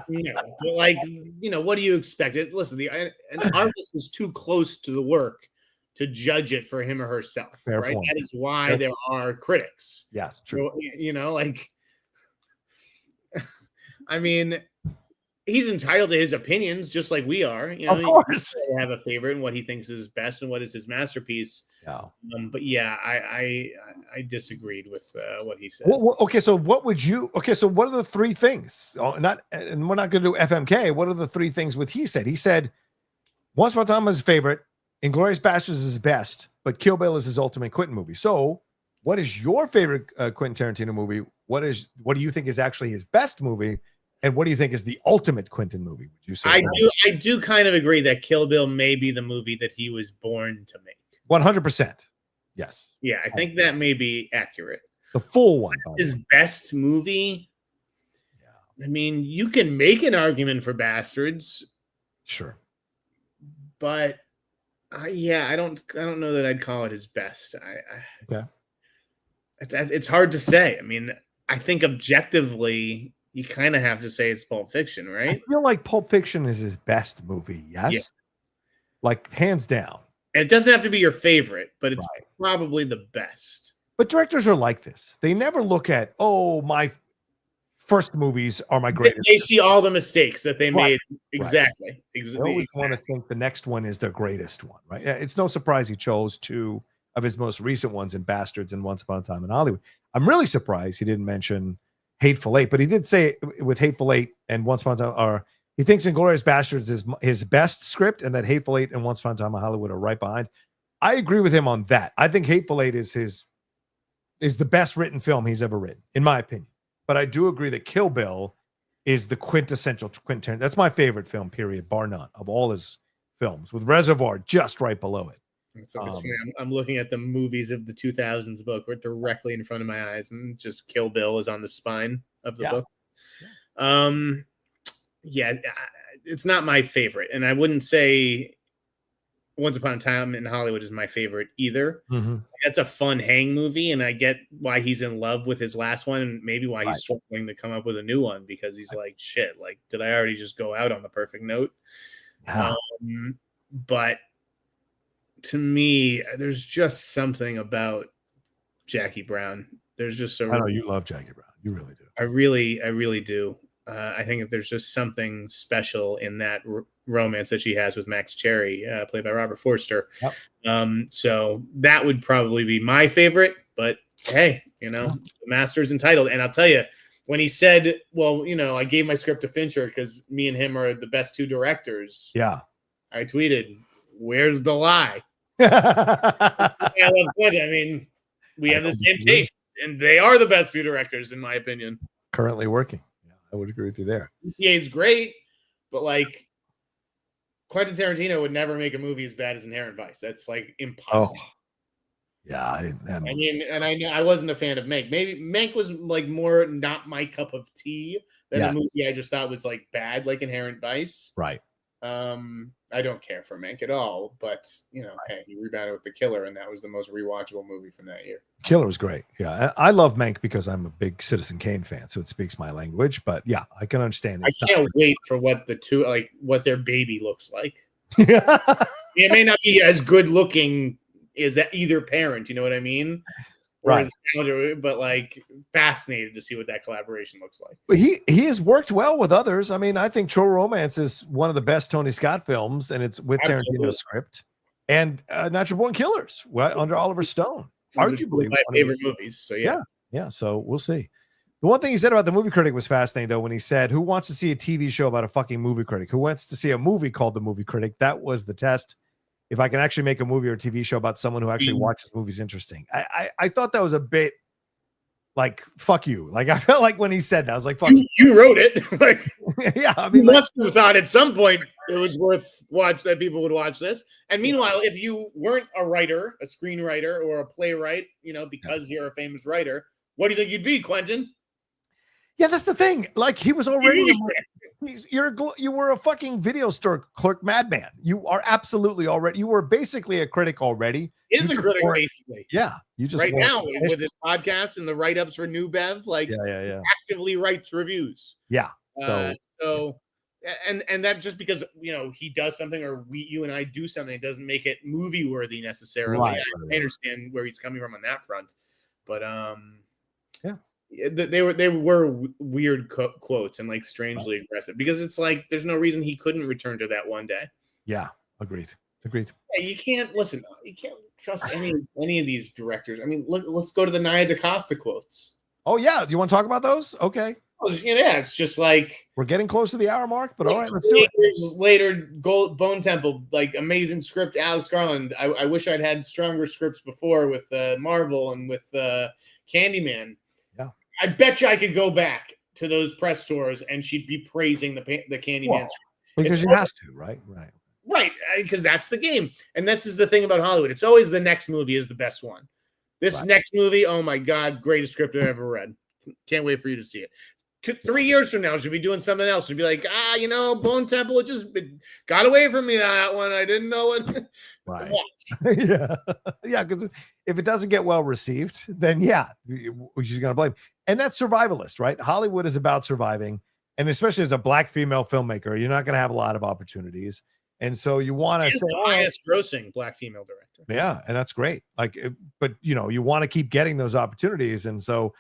Speaker 2: No. But like, what do you expect? Listen, an artist is too close to the work to judge it for him or herself.
Speaker 1: Fair
Speaker 2: right?
Speaker 1: point.
Speaker 2: That is why there are critics.
Speaker 1: Yes, true.
Speaker 2: So, like, I mean, he's entitled to his opinions, just like we are.
Speaker 1: Of course,
Speaker 2: he have a favorite and what he thinks is best and what is his masterpiece.
Speaker 1: Yeah.
Speaker 2: But yeah, I disagreed with what he said.
Speaker 1: Okay, so what are the three things? And we're not going to do FMK. What are the three things with he said? He said, Once Upon a Time was his favorite, Inglourious Basterds is his best, but Kill Bill is his ultimate Quentin movie. So, what is your favorite Quentin Tarantino movie? What do you think is actually his best movie? And what do you think is the ultimate Quentin movie? Would you say?
Speaker 2: I do kind of agree that Kill Bill may be the movie that he was born to make.
Speaker 1: 100%. Yes.
Speaker 2: Yeah, I think that may be accurate.
Speaker 1: The full one.
Speaker 2: His best movie. Yeah. I mean, you can make an argument for Bastards.
Speaker 1: Sure.
Speaker 2: But I don't know that I'd call it his best.
Speaker 1: Okay.
Speaker 2: It's hard to say. I mean, I think objectively, you kind of have to say it's Pulp Fiction, right?
Speaker 1: I feel like Pulp Fiction is his best movie. Yes. Yeah. Like hands down.
Speaker 2: And it doesn't have to be your favorite, but it's probably the best.
Speaker 1: But directors are like this. They never look at, my first movies are my greatest.
Speaker 2: They see all the mistakes that they made. Exactly.
Speaker 1: They always want to think the next one is their greatest one, right? It's no surprise he chose two of his most recent ones in Bastards and Once Upon a Time in Hollywood. I'm really surprised he didn't mention Hateful Eight, but he did say with Hateful Eight and Once Upon a Time, he thinks Inglourious Basterds is his best script and that Hateful Eight and Once Upon a Time in Hollywood are right behind. I agree with him on that. I think Hateful Eight is the best written film he's ever written, in my opinion. But I do agree that Kill Bill is the quintessential Quentin Tarantino. That's my favorite film, period, bar none, of all his films, with Reservoir just right below it.
Speaker 2: So I'm looking at the movies of the 2000s book right directly in front of my eyes, and just Kill Bill is on the spine of the book. It's not my favorite, and I wouldn't say Once Upon a Time in Hollywood is my favorite either.
Speaker 1: Mm-hmm.
Speaker 2: That's a fun hang movie, and I get why he's in love with his last one, and maybe why he's struggling to come up with a new one, because he's like, shit, like, did I already just go out on the perfect note?
Speaker 1: Yeah.
Speaker 2: But to me, there's just something about Jackie Brown. There's just
Speaker 1: I know you love Jackie Brown. You really do.
Speaker 2: I really do. I think that there's just something special in that romance that she has with Max Cherry, played by Robert Forster.
Speaker 1: Yep.
Speaker 2: So that would probably be my favorite. But hey, the master's entitled. And I'll tell you, when he said, "Well, I gave my script to Fincher because me and him are the best two directors," I tweeted, "Where's the lie?" I love Quentin. I mean, we have the same taste, and they are the best two directors, in my opinion.
Speaker 1: Currently working. Yeah, I would agree with you there.
Speaker 2: Yeah, he's great, but like Quentin Tarantino would never make a movie as bad as Inherent Vice. That's like impossible.
Speaker 1: Oh. Yeah, I didn't.
Speaker 2: I mean, and I wasn't a fan of Mank. Maybe Mank was like more not my cup of tea than a movie I just thought was like bad, like Inherent Vice.
Speaker 1: Right.
Speaker 2: I don't care for Mank at all, but hey, he rebounded with The Killer, and that was the most rewatchable movie from that year.
Speaker 1: Killer was great. Yeah, I love Mank because I'm a big Citizen Kane fan, so it speaks my language. But yeah, I can understand.
Speaker 2: I can't wait for what what their baby looks like. It may not be as good looking as either parent. You know what I mean?
Speaker 1: Right.
Speaker 2: But like fascinated to see what that collaboration looks like.
Speaker 1: But he has worked well with others. I mean, I think True Romance is one of the best Tony Scott films, and it's with Tarantino's script. And Natural Born Killers under Oliver Stone, arguably
Speaker 2: my favorite movies. So
Speaker 1: yeah. So we'll see. The one thing he said about the movie critic was fascinating, though, when he said, "Who wants to see a TV show about a fucking movie critic? Who wants to see a movie called The Movie Critic?" That was the test. If I can actually make a movie or a TV show about someone who actually watches movies interesting. I thought that was a bit like, fuck you. Like, I felt like when he said that, I was like, fuck
Speaker 2: you wrote it. Like,
Speaker 1: yeah, I mean,
Speaker 2: you must have thought at some point it was worth that people would watch this. And meanwhile, if you weren't a writer, a screenwriter, or a playwright, because you're a famous writer, what do you think you'd be, Quentin?
Speaker 1: Yeah, that's the thing. Like, he was already you were a fucking video store clerk madman. You are absolutely already. You were basically a critic already.
Speaker 2: Is a critic basically?
Speaker 1: Yeah, you just
Speaker 2: right now with his podcast and the write-ups for New Bev, like actively writes reviews.
Speaker 1: Yeah.
Speaker 2: So and that just because he does something or you and I do something, it doesn't make it movie worthy necessarily.
Speaker 1: Right.
Speaker 2: I understand where he's coming from on that front, but
Speaker 1: yeah.
Speaker 2: They were weird quotes and like strangely aggressive, because it's like there's no reason he couldn't return to that one day.
Speaker 1: Yeah, agreed.
Speaker 2: Yeah, you can't trust any of these directors. I mean, let's go to the Nia Dacosta quotes.
Speaker 1: Oh yeah, do you want to talk about those? Okay.
Speaker 2: Yeah, it's just like
Speaker 1: we're getting close to the hour mark, but all right, let's do it.
Speaker 2: Years later, Bone Temple, like amazing script, Alex Garland. I wish I'd had stronger scripts before with Marvel and with Candyman.
Speaker 1: Yeah,
Speaker 2: I bet you I could go back to those press tours and she'd be praising the Candyman.
Speaker 1: Well, because she has to, right?
Speaker 2: Right, because that's the game. And this is the thing about Hollywood. It's always the next movie is the best one. This next movie, oh my God, greatest script I've ever read. Can't wait for you to see it. 3 years from now, she'll be doing something else. She'll be like, Bone Temple just got away from me that one. I didn't know it.
Speaker 1: Right. Yeah, because if it doesn't get well received, then she's going to blame. And that's survivalist, right? Hollywood is about surviving. And especially as a Black female filmmaker, you're not going to have a lot of opportunities. And so you want to say
Speaker 2: the highest grossing Black female director.
Speaker 1: Yeah, and that's great. But you want to keep getting those opportunities. And so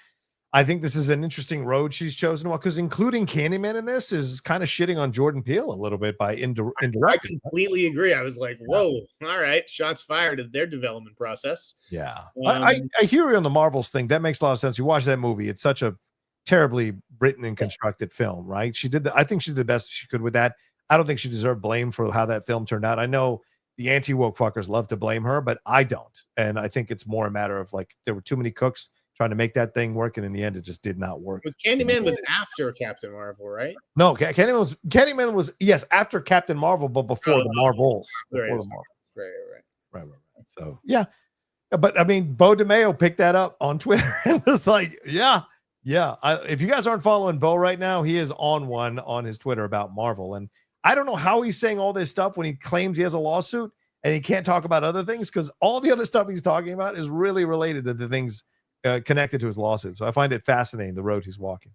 Speaker 1: I think this is an interesting road she's chosen, because including Candyman in this is kind of shitting on Jordan Peele a little bit by indirect.
Speaker 2: I completely agree. I was like, whoa, all right, shots fired at their development process.
Speaker 1: Yeah. I hear you on the Marvels thing. That makes a lot of sense. You watch that movie. It's such a terribly written and constructed film, right? I think she did the best she could with that. I don't think she deserved blame for how that film turned out. I know the anti-woke fuckers love to blame her, but I don't. And I think it's more a matter of there were too many cooks trying to make that thing work, and in the end, it just did not work.
Speaker 2: But Candyman was after Captain Marvel, right?
Speaker 1: No, Candyman was after Captain Marvel, but before the Marvels.
Speaker 2: Right.
Speaker 1: So but I mean, Bo DeMayo picked that up on Twitter and was like, if you guys aren't following Bo right now, he is on his Twitter about Marvel, and I don't know how he's saying all this stuff when he claims he has a lawsuit and he can't talk about other things, because all the other stuff he's talking about is really related to the things connected to his lawsuit. So I find it fascinating, the road he's walking.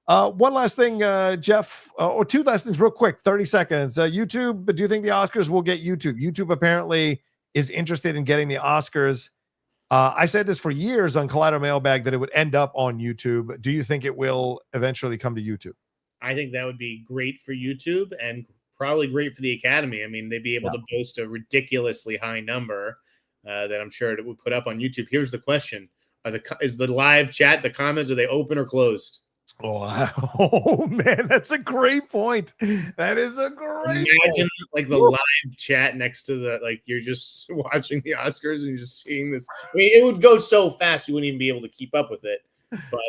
Speaker 1: One last thing, Jeff, or two last things real quick, 30 seconds. YouTube, but do you think the Oscars will get YouTube? YouTube apparently is interested in getting the Oscars. I said this for years on Collider Mailbag that it would end up on YouTube. Do you think it will eventually come to YouTube?
Speaker 2: I think that would be great for YouTube and probably great for the Academy. I mean, they'd be able to boast a ridiculously high number that I'm sure it would put up on YouTube. Here's the question. Is the live chat, the comments, are they open or closed?
Speaker 1: Oh man, that's a great point. That is a great
Speaker 2: Imagine point. The live chat next to you're just watching the Oscars and you're just seeing this. I mean, it would go so fast you wouldn't even be able to keep up with it. But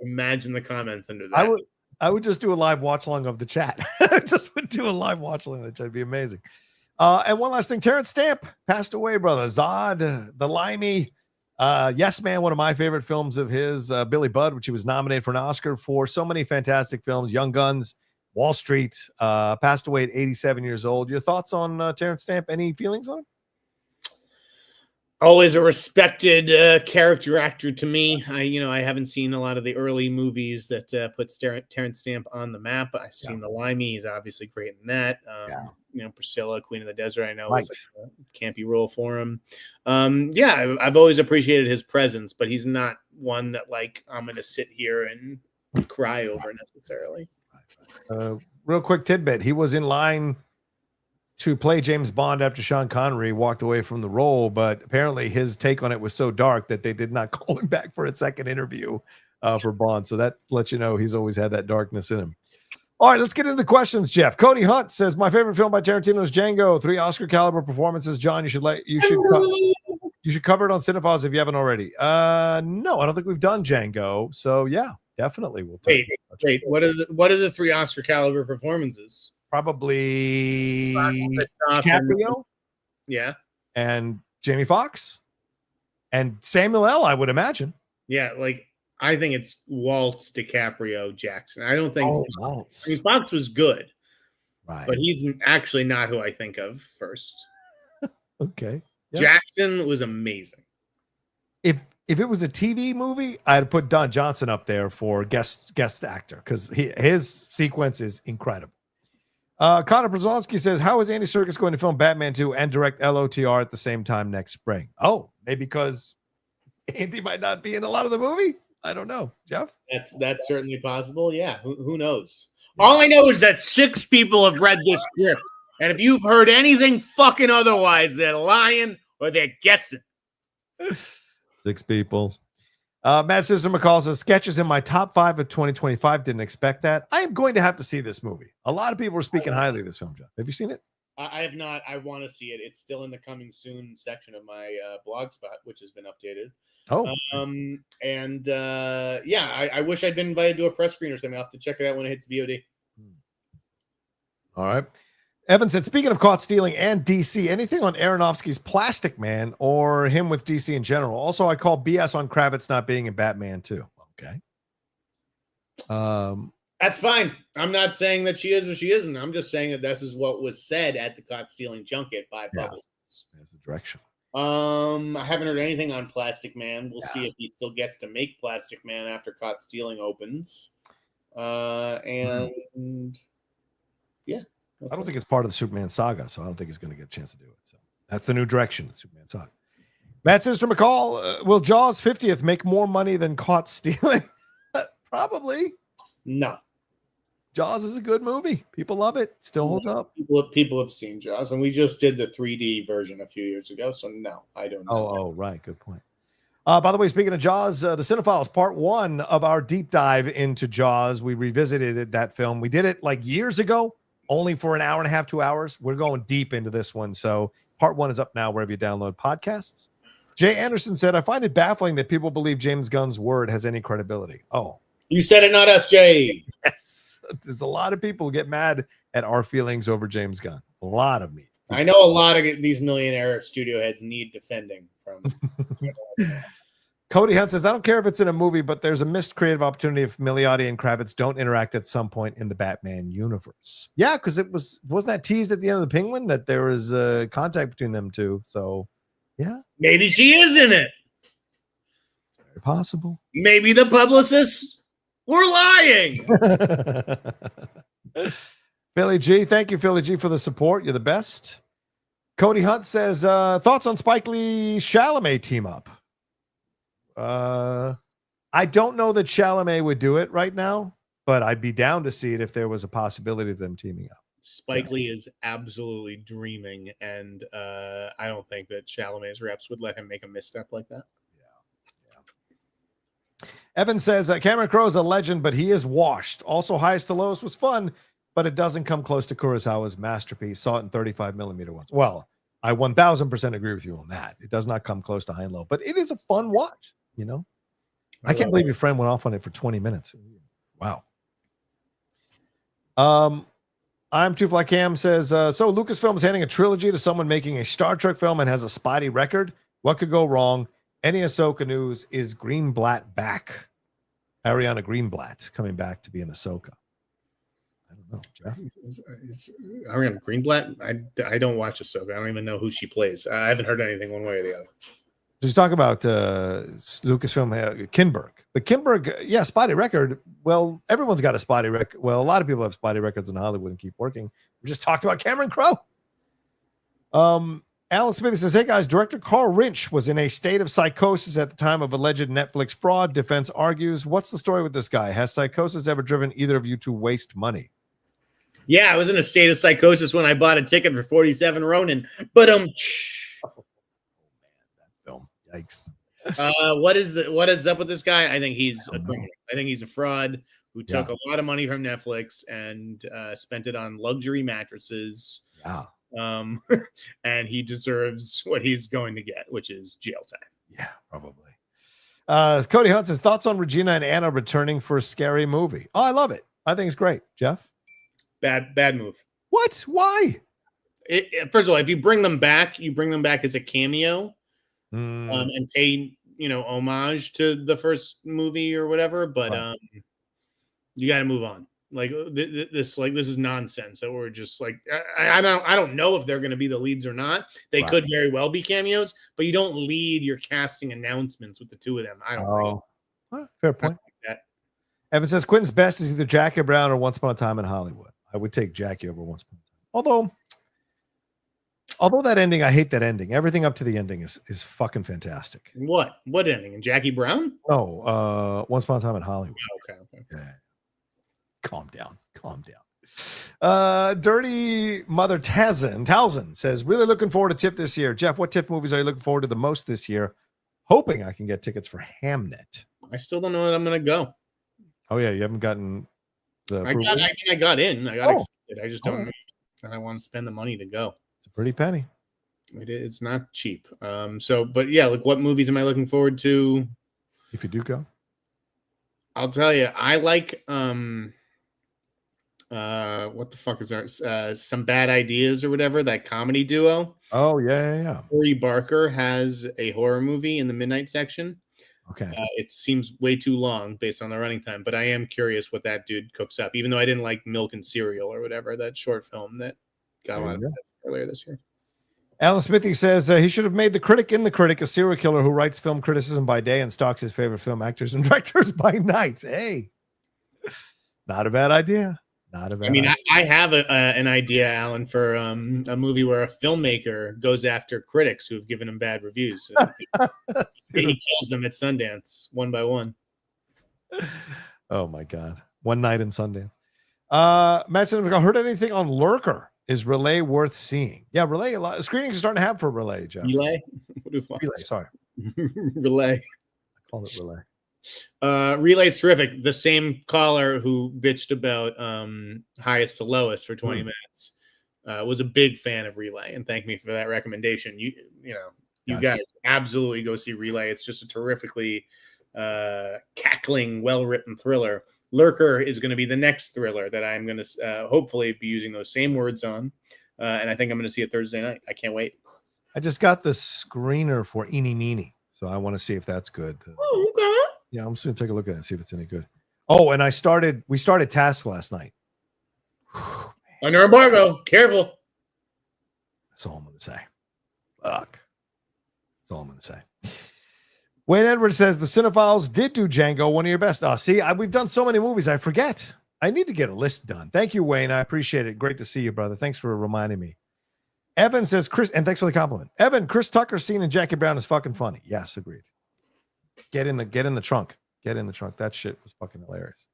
Speaker 2: imagine the comments under that.
Speaker 1: I would just do a live watch along of the chat. I just would do a live watch along of the chat. It'd be amazing. And one last thing, Terrence Stamp passed away, brother. Zod, the Limey. Yes Man, one of my favorite films of his, Billy Budd, which he was nominated for an Oscar for. So many fantastic films. Young Guns, Wall Street, passed away at 87 years old. Your thoughts on Terrence Stamp? Any feelings on him?
Speaker 2: Always a respected character actor to me. I haven't seen a lot of the early movies that put Terrence Stamp on the map. I've seen The Limey. He's obviously great in that. Priscilla, Queen of the Desert, I know was a campy role for him. I've always appreciated his presence, but he's not one that I'm going to sit here and cry over necessarily.
Speaker 1: Real quick tidbit. He was in line to play James Bond after Sean Connery walked away from the role, but apparently his take on it was so dark that they did not call him back for a second interview for Bond. So that lets you know he's always had that darkness in him. All right, let's get into the questions, Jeff. Cody Hunt says, my favorite film by Tarantino is Django. 3 Oscar caliber performances. John, you should cover it on Cinephiles if you haven't already. No, I don't think we've done Django. So yeah, definitely we'll take
Speaker 2: Wait, what are the 3 Oscar caliber performances?
Speaker 1: Probably DiCaprio, and Jamie Foxx, and Samuel L. I would imagine.
Speaker 2: Yeah, I think it's Waltz, DiCaprio, Jackson. I don't think
Speaker 1: Waltz.
Speaker 2: I mean, Fox was good,
Speaker 1: right?
Speaker 2: But he's actually not who I think of first.
Speaker 1: Okay,
Speaker 2: Jackson was amazing.
Speaker 1: If it was a TV movie, I'd put Don Johnson up there for guest actor because his sequence is incredible. Connor Brzezowski says, how is Andy Serkis going to film Batman 2 and direct LOTR at the same time next spring? Oh, maybe because Andy might not be in a lot of the movie. I don't know, Jeff.
Speaker 2: That's certainly possible. Yeah, who knows? All I know is that 6 people have read this script, and if you've heard anything fucking otherwise, they're lying or they're guessing.
Speaker 1: 6 people. Matt Sister McCall says, sketches in my top 5 of 2025. Didn't expect that. I am going to have to see this movie. A lot of people are speaking highly of this film, Jeff. Have you seen it?
Speaker 2: I have not. I want to see it. It's still in the coming soon section of my blog spot, which has been updated.
Speaker 1: Oh,
Speaker 2: I wish I'd been invited to a press screen or something. I'll have to check it out when it hits VOD.
Speaker 1: All right. Evan said, speaking of caught stealing and DC, anything on Aronofsky's Plastic Man or him with DC in general? Also, I call BS on Kravitz not being in Batman too. Okay.
Speaker 2: That's fine. I'm not saying that she is or she isn't. I'm just saying that this is what was said at the caught stealing junket by publicists.
Speaker 1: That's the direction.
Speaker 2: I haven't heard anything on Plastic Man. We'll see if he still gets to make Plastic Man after Caught Stealing opens.
Speaker 1: I don't think it's part of the Superman saga, so I don't think he's going to get a chance to do it. So that's the new direction of the Superman saga. Matt says to McCall, will Jaws 50th make more money than Caught Stealing? Probably.
Speaker 2: No.
Speaker 1: Jaws is a good movie. People love it. Still holds up.
Speaker 2: People have seen Jaws, and we just did the 3D version a few years ago, so no, I don't know.
Speaker 1: Oh, right. Good point. By the way, speaking of Jaws, the Cinephiles, part 1 of our deep dive into Jaws, we revisited that film. We did it like years ago, only for an hour and a half, 2 hours. We're going deep into this one. So part 1 is up now wherever you download podcasts. Jay Anderson said, I find it baffling that people believe James Gunn's word has any credibility. Oh.
Speaker 2: You said it, not us, Jay.
Speaker 1: Yes. There's a lot of people who get mad at our feelings over James Gunn. A lot of me.
Speaker 2: I know a lot of these millionaire studio heads need defending from.
Speaker 1: Cody Hunt says, I don't care if it's in a movie, but there's a missed creative opportunity if Milioti and Kravitz don't interact at some point in the Batman universe. Yeah, because wasn't that teased at the end of the Penguin that there was contact between them two? So, yeah.
Speaker 2: Maybe she is in it.
Speaker 1: It's very possible.
Speaker 2: Maybe the publicists were lying.
Speaker 1: Philly G, thank you, Philly G, for the support. You're the best. Cody Hunt says, thoughts on Spike Lee Chalamet team up? I don't know that Chalamet would do it right now, but I'd be down to see it if there was a possibility of them teaming up.
Speaker 2: Spike Lee is absolutely dreaming, and I don't think that Chalamet's reps would let him make a misstep like that.
Speaker 1: Evan says, Cameron Crowe's a legend, but he is washed. Also, Highest to Lowest was fun, but it doesn't come close to Kurosawa's masterpiece. Saw it in 35 millimeter once. Well, I 1000% agree with you on that. It does not come close to High and Low, but it is a fun watch, you know? I can't believe your friend went off on it for 20 minutes. Wow. I'm Too Fly Cam says, so Lucasfilm is handing a trilogy to someone making a Star Trek film and has a spotty record. What could go wrong? Any Ahsoka news? Is Greenblatt back? Ariana Greenblatt coming back to be an Ahsoka. I don't know, Jeff.
Speaker 2: Ariana Greenblatt? I don't watch Ahsoka. I don't even know who she plays. I haven't heard anything one way or the other.
Speaker 1: Just talk about Lucasfilm, Kinberg. But Kinberg, yeah, spotty record. Well, everyone's got a spotty record. Well, a lot of people have spotty records in Hollywood and keep working. We just talked about Cameron Crowe. Alan Smith says, hey guys, director Carl Rinch was in a state of psychosis at the time of alleged Netflix fraud. Defense argues, what's the story with this guy? Has psychosis ever driven either of you to waste money?
Speaker 2: Yeah, I was in a state of psychosis when I bought a ticket for 47 Ronin. But
Speaker 1: oh man, that film. Yikes.
Speaker 2: What is up with this guy? I think he's a criminal. I think he's a fraud who took a lot of money from Netflix and spent it on luxury mattresses.
Speaker 1: Yeah.
Speaker 2: And he deserves what he's going to get, which is jail time.
Speaker 1: Yeah, probably. Cody Hunt says, thoughts on Regina and Anna returning for a scary movie? Oh, I love it. I think it's great. Jeff?
Speaker 2: Bad move.
Speaker 1: What? Why?
Speaker 2: First of all, if you bring them back as a cameo and pay, homage to the first movie or whatever, but you got to move on. Like this is nonsense. That we're just like, I don't know if they're going to be the leads or not. They could very well be cameos, but you don't lead your casting announcements with the two of them. I don't think.
Speaker 1: Fair point. Evan says Quentin's best is either Jackie Brown or Once Upon a Time in Hollywood. I would take Jackie over Once Upon a Time. Although that ending, I hate that ending. Everything up to the ending is fucking fantastic.
Speaker 2: What ending? And Jackie Brown?
Speaker 1: No, Once Upon a Time in Hollywood.
Speaker 2: Okay.
Speaker 1: Yeah. Calm down. Dirty Mother Towson says, really looking forward to TIFF this year. Jeff, what TIFF movies are you looking forward to the most this year? Hoping I can get tickets for Hamnet.
Speaker 2: I still don't know that I'm going to go.
Speaker 1: Oh, yeah. You haven't gotten the
Speaker 2: I got in. I got accepted. I just don't know. and I want to spend the money to go.
Speaker 1: It's a pretty penny.
Speaker 2: It's not cheap. But yeah, like what movies am I looking forward to?
Speaker 1: If you do go,
Speaker 2: I'll tell you, I like what the fuck is there? Some Bad Ideas or whatever, that comedy duo.
Speaker 1: Oh yeah.
Speaker 2: Corey Barker has a horror movie in the midnight section.
Speaker 1: Okay.
Speaker 2: It seems way too long based on the running time, but I am curious what that dude cooks up, even though I didn't like Milk and Cereal or whatever, that short film that got on earlier this year.
Speaker 1: Alan Smithy says he should have made The Critic in The Critic a serial killer who writes film criticism by day and stalks his favorite film actors and directors by night. Hey, not a bad idea. Not a bad idea.
Speaker 2: I have an idea, Alan, for a movie where a filmmaker goes after critics who have given him bad reviews. He kills them at Sundance one by one.
Speaker 1: Oh, my God. One night in Sundance. Matt said, I heard anything on Lurker. Is Relay worth seeing? Yeah, Relay. A lot screenings are starting to have for Relay, Jeff.
Speaker 2: Relay?
Speaker 1: Sorry.
Speaker 2: Relay.
Speaker 1: I called it Relay.
Speaker 2: Relay's terrific. The same caller who bitched about Highest to Lowest for 20 minutes was a big fan of Relay and thanked me for that recommendation. You guys absolutely go see Relay. It's just a terrifically cackling, well-written thriller. Lurker is going to be the next thriller that I'm going to hopefully be using those same words on. And I think I'm going to see it Thursday night. I can't wait. I
Speaker 1: just got the screener for Eeny Meeny, so I want to see if that's good.
Speaker 2: Oh, okay.
Speaker 1: Yeah, I'm just going to take a look at it and see if it's any good. Oh, and we started Task last night.
Speaker 2: Under embargo. Careful.
Speaker 1: That's all I'm going to say. Fuck. That's all I'm going to say. Wayne Edwards says the Cinephiles did do Django, one of your best. See, we've done so many movies, I forget. I need to get a list done. Thank you, Wayne. I appreciate it. Great to see you, brother. Thanks for reminding me. Evan says, Chris, and thanks for the compliment. Evan, Chris Tucker's scene in Jackie Brown is fucking funny. Yes, agreed. Get in the trunk. Get in the trunk. That shit was fucking hilarious.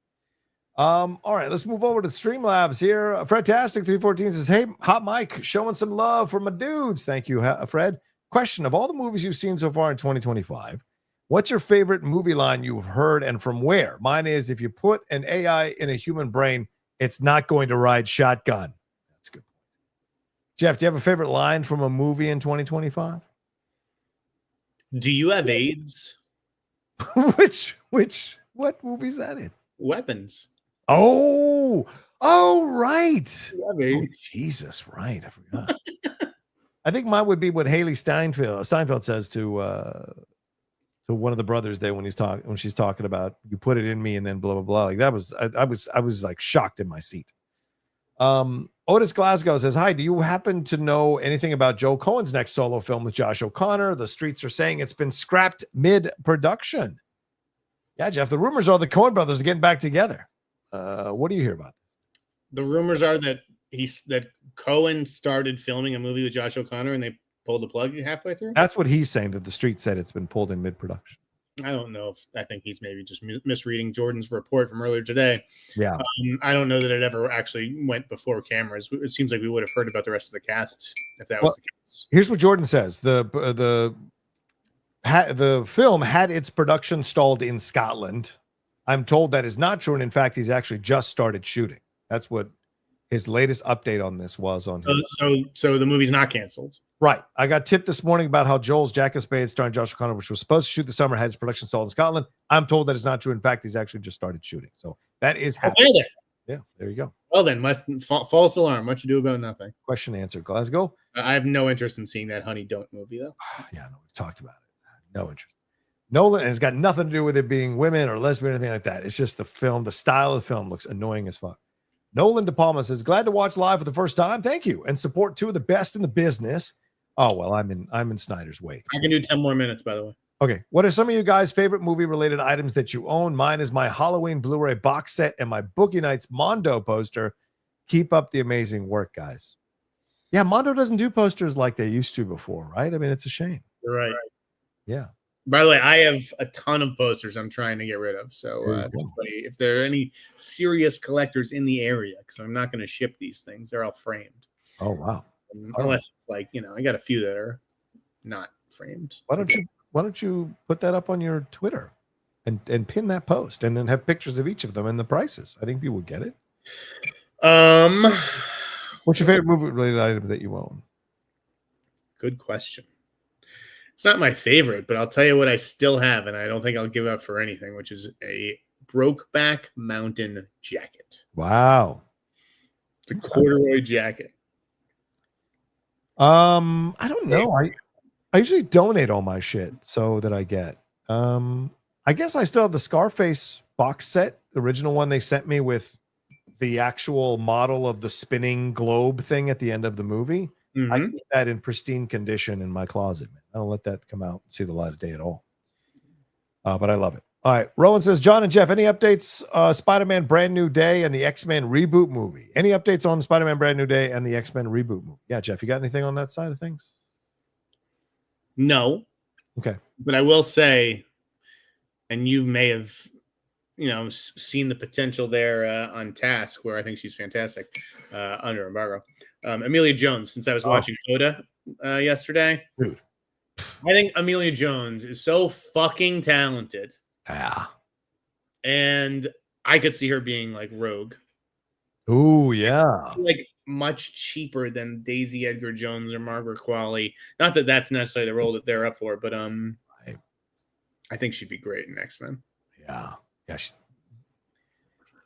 Speaker 1: All right, let's move over to Streamlabs here. Fredtastic314 says, hey, Hot Mike, showing some love for my dudes. Thank you, Fred. Question: of all the movies you've seen so far in 2025, what's your favorite movie line you've heard and from where? Mine is, if you put an AI in a human brain, it's not going to ride shotgun. That's good. Jeff, do you have a favorite line from a movie in 2025?
Speaker 2: Do you have AIDS?
Speaker 1: What movie is that in?
Speaker 2: Weapons.
Speaker 1: Oh, right. Oh, Jesus, right. I forgot. I think mine would be what Haley Steinfeld says to one of the brothers there when she's talking about you put it in me and then blah blah blah. Like that was I was like shocked in my seat. Otis Glasgow says, hi, do you happen to know anything about Joe Cohen's next solo film with Josh O'Connor? The streets are saying it's been scrapped mid-production. Yeah, Jeff, the rumors are the Coen brothers are getting back together. What do you hear about this?
Speaker 2: The rumors are that Cohen started filming a movie with Josh O'Connor and they pulled the plug halfway through.
Speaker 1: That's what he's saying, that the street said it's been pulled in mid-production.
Speaker 2: I don't know I think he's maybe just misreading Jordan's report from earlier today.
Speaker 1: Yeah.
Speaker 2: I don't know that it ever actually went before cameras. It seems like we would have heard about the rest of the cast if that was the case.
Speaker 1: Here's what Jordan says. The film had its production stalled in Scotland. I'm told that is not true. And in fact, he's actually just started shooting. That's what his latest update on this was on his.
Speaker 2: So the movie's not canceled.
Speaker 1: Right. I got tipped this morning about how Joel's Jack of Spades starring Josh O'Connor, which was supposed to shoot this summer, had its production stalled in Scotland. I'm told that it's not true. In fact, he's actually just started shooting. So that is happening.
Speaker 2: Okay,
Speaker 1: yeah, there you go.
Speaker 2: Well then, false alarm. Much ado about nothing.
Speaker 1: Question answered. Glasgow.
Speaker 2: I have no interest in seeing that Honey Don't movie though.
Speaker 1: Yeah, no, we've talked about it. No interest. Nolan, and it's got nothing to do with it being women or lesbian or anything like that. It's just the film, the style of the film looks annoying as fuck. Nolan De Palma says, glad to watch live for the first time. Thank you. And support two of the best in the business. Oh, well, I'm in Snyder's wake.
Speaker 2: I can do 10 more minutes, by the way.
Speaker 1: Okay. What are some of you guys' favorite movie-related items that you own? Mine is my Halloween Blu-ray box set and my Boogie Nights Mondo poster. Keep up the amazing work, guys. Yeah, Mondo doesn't do posters like they used to before, right? I mean, it's a shame.
Speaker 2: You're right.
Speaker 1: Yeah.
Speaker 2: By the way, I have a ton of posters I'm trying to get rid of. So if there are any serious collectors in the area, because I'm not going to ship these things, they're all framed.
Speaker 1: Oh, wow.
Speaker 2: Unless it's like, I got a few that are not framed.
Speaker 1: Why don't you put that up on your Twitter and pin that post and then have pictures of each of them and the prices? I think people would get it. What's your favorite movie-related item that you own?
Speaker 2: Good question. It's not my favorite, but I'll tell you what I still have, and I don't think I'll give up for anything, which is a Brokeback Mountain jacket.
Speaker 1: Wow.
Speaker 2: It's a corduroy jacket.
Speaker 1: I don't know. I usually donate all my shit so that I get. I guess I still have the Scarface box set, the original one they sent me with the actual model of the spinning globe thing at the end of the movie.
Speaker 2: Mm-hmm.
Speaker 1: I keep that in pristine condition in my closet, man. I don't let that come out and see the light of day at all. But I love it. All right. Rowan says, John and Jeff, any updates? Spider-Man Brand New Day and the X-Men reboot movie. Any updates on Spider-Man Brand New Day and the X-Men reboot movie? Yeah, Jeff, you got anything on that side of things?
Speaker 2: No.
Speaker 1: Okay.
Speaker 2: But I will say, and you may have, seen the potential there on Task, where I think she's fantastic under embargo. Amelia Jones, since I was watching Coda yesterday.
Speaker 1: Dude.
Speaker 2: I think Amelia Jones is so fucking talented.
Speaker 1: Yeah.
Speaker 2: And I could see her being like Rogue.
Speaker 1: Oh, yeah.
Speaker 2: Like much cheaper than Daisy Edgar Jones or Margaret Qualley. Not that that's necessarily the role that they're up for, but I think she'd be great in X-Men.
Speaker 1: Yeah. Yeah.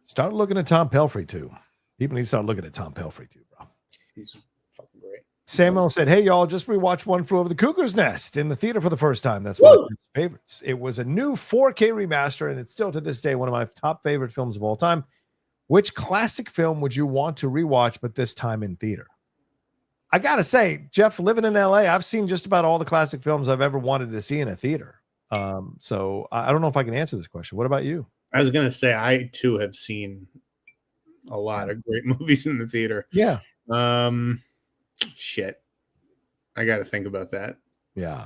Speaker 1: Start looking at Tom Pelfrey, too. People need to start looking at Tom Pelfrey, too, bro.
Speaker 2: He's fucking great.
Speaker 1: Samuel said, hey, y'all, just rewatched One Flew Over the Cuckoo's Nest in the theater for the first time. That's one of my favorites. It was a new 4K remaster, and it's still to this day one of my top favorite films of all time. Which classic film would you want to rewatch, but this time in theater? I got to say, Jeff, living in LA, I've seen just about all the classic films I've ever wanted to see in a theater. So I don't know if I can answer this question. What about you?
Speaker 2: I was going to say, I too have seen a lot of great movies in the theater.
Speaker 1: Yeah.
Speaker 2: Shit. I got to think about that.
Speaker 1: Yeah.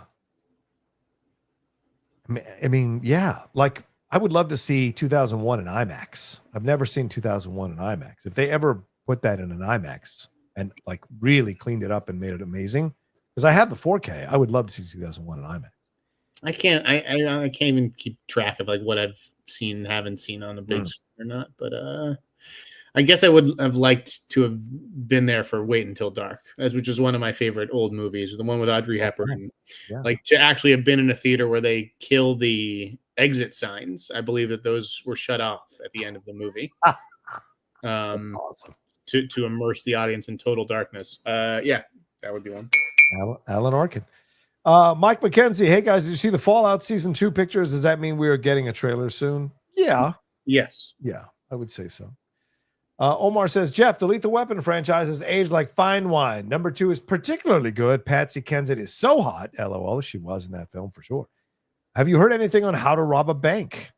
Speaker 1: I mean, yeah. Like, I would love to see 2001 in IMAX. I've never seen 2001 in IMAX. If they ever put that in an IMAX and like really cleaned it up and made it amazing, because I have the 4K, I would love to see 2001 in IMAX.
Speaker 2: I can't even keep track of like what I've seen and haven't seen on the big screen or not. But I guess I would have liked to have been there for Wait Until Dark, which is one of my favorite old movies, the one with Audrey Hepburn.
Speaker 1: Yeah. Like
Speaker 2: to actually have been in a theater where they kill the exit signs. I believe that those were shut off at the end of the movie.
Speaker 1: That's awesome.
Speaker 2: To immerse the audience in total darkness. Yeah, that would be one.
Speaker 1: Alan Arkin. Mike McKenzie, hey guys, did you see the Fallout season 2 pictures? Does that mean we are getting a trailer soon? Yeah.
Speaker 2: Yes.
Speaker 1: Yeah, I would say so. Omar says, Jeff, the Lethal Weapon franchise has aged like fine wine. Number 2 is particularly good. Patsy Kensit is so hot. LOL, she was in that film for sure. Have you heard anything on how to rob a bank?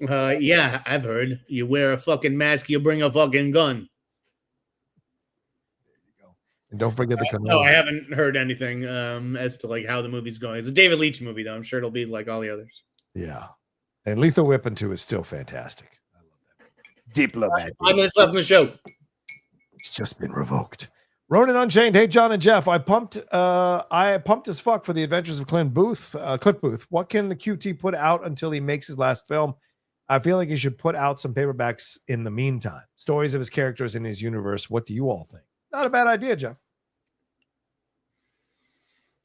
Speaker 2: Yeah, I've heard. You wear a fucking mask, you bring a fucking gun.
Speaker 1: And don't forget the cannoli.
Speaker 2: No, I haven't heard anything as to like how the movie's going. It's a David Leitch movie, though. I'm sure it'll be like all the others.
Speaker 1: Yeah. And Lethal Weapon 2 is still fantastic. I love that. Diplomat.
Speaker 2: 5 minutes left in the show.
Speaker 1: It's just been revoked. Ronan Unchained. Hey, John and Jeff. I pumped as fuck for the adventures of Cliff Booth. What can the QT put out until he makes his last film? I feel like he should put out some paperbacks in the meantime. Stories of his characters in his universe. What do you all think? Not a bad idea, Jeff.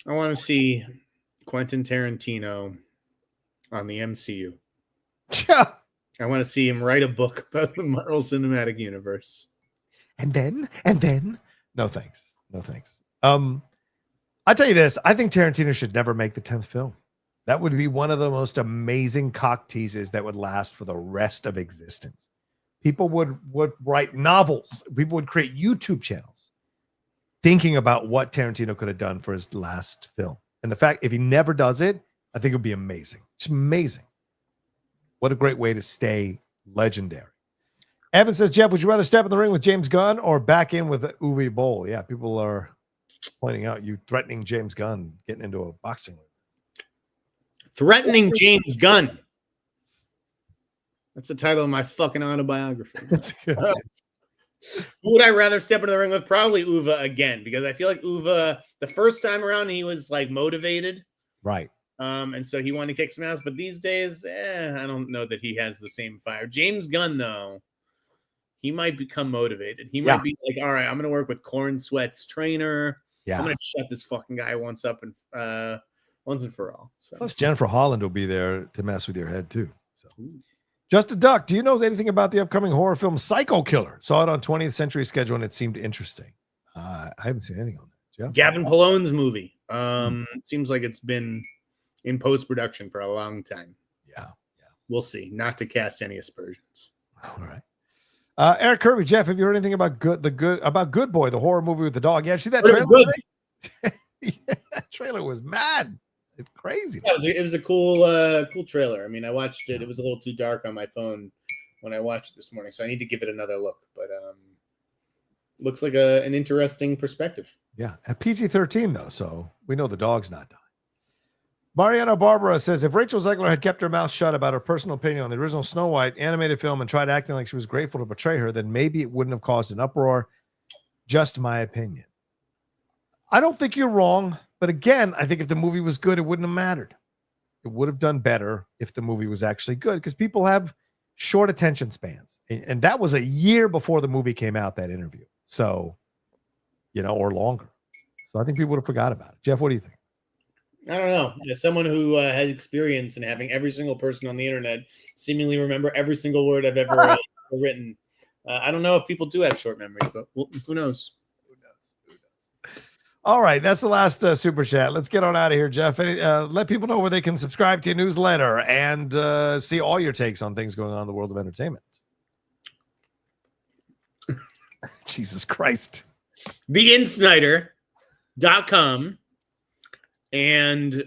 Speaker 2: I want to see Quentin Tarantino on the MCU.
Speaker 1: Yeah.
Speaker 2: I want to see him write a book about the Marvel Cinematic Universe.
Speaker 1: And then, no thanks. No thanks. I tell you this, I think Tarantino should never make the 10th film. That would be one of the most amazing cock teases that would last for the rest of existence. People would write novels. People would create YouTube channels thinking about what Tarantino could have done for his last film. And the fact, if he never does it, I think it would be amazing. It's amazing. What a great way to stay legendary. Evan says, Jeff, would you rather step in the ring with James Gunn or back in with Uwe Boll? Yeah, people are pointing out you threatening James Gunn, getting into a boxing ring.
Speaker 2: Threatening James Gunn. That's the title of my fucking autobiography.
Speaker 1: That's good.
Speaker 2: Who would I rather step into the ring with? Probably Uwe again, because I feel like Uwe, the first time around, he was like motivated.
Speaker 1: Right.
Speaker 2: And so he wanted to kick some ass. But these days, I don't know that he has the same fire. James Gunn, though, he might become motivated. He might be like, all right, I'm going to work with Corn Sweat's trainer.
Speaker 1: Yeah.
Speaker 2: I'm going to shut this fucking guy once and for all. So.
Speaker 1: Plus, Jennifer Holland will be there to mess with your head, too. So. Justin Duck, do you know anything about the upcoming horror film Psycho Killer? Saw it on 20th Century Schedule, and it seemed interesting. I haven't seen anything on that. Jeff?
Speaker 2: Gavin Palone's movie. Seems like it's been in post-production for a long time.
Speaker 1: Yeah.
Speaker 2: We'll see. Not to cast any aspersions.
Speaker 1: All right. Eric Kirby, Jeff, have you heard anything about Good Boy, the horror movie with the dog? Yeah, see that trailer? Yeah, that trailer was mad. It's crazy.
Speaker 2: Yeah, it was a cool trailer. I mean, I watched it. It was a little too dark on my phone when I watched it this morning, so I need to give it another look. But looks like an interesting perspective.
Speaker 1: Yeah, at PG-13 though, so we know the dog's not dying. Mariano Barbara says, if Rachel Zegler had kept her mouth shut about her personal opinion on the original Snow White animated film and tried acting like she was grateful to portray her, then maybe it wouldn't have caused an uproar. Just my opinion. I don't think you're wrong, but again, I think if the movie was good, it wouldn't have mattered. It would have done better if the movie was actually good, because people have short attention spans. And that was a year before the movie came out, that interview. So, or longer. So I think people would have forgot about it. Jeff, what do you think?
Speaker 2: I don't know. As someone who has experience in having every single person on the internet seemingly remember every single word I've ever written, I don't know if people do have short memories, but who knows?
Speaker 1: All right, that's the last super chat. Let's get on out of here, Jeff. Let people know where they can subscribe to your newsletter and see all your takes on things going on in the world of entertainment. Jesus Christ.
Speaker 2: TheInsnider.com. And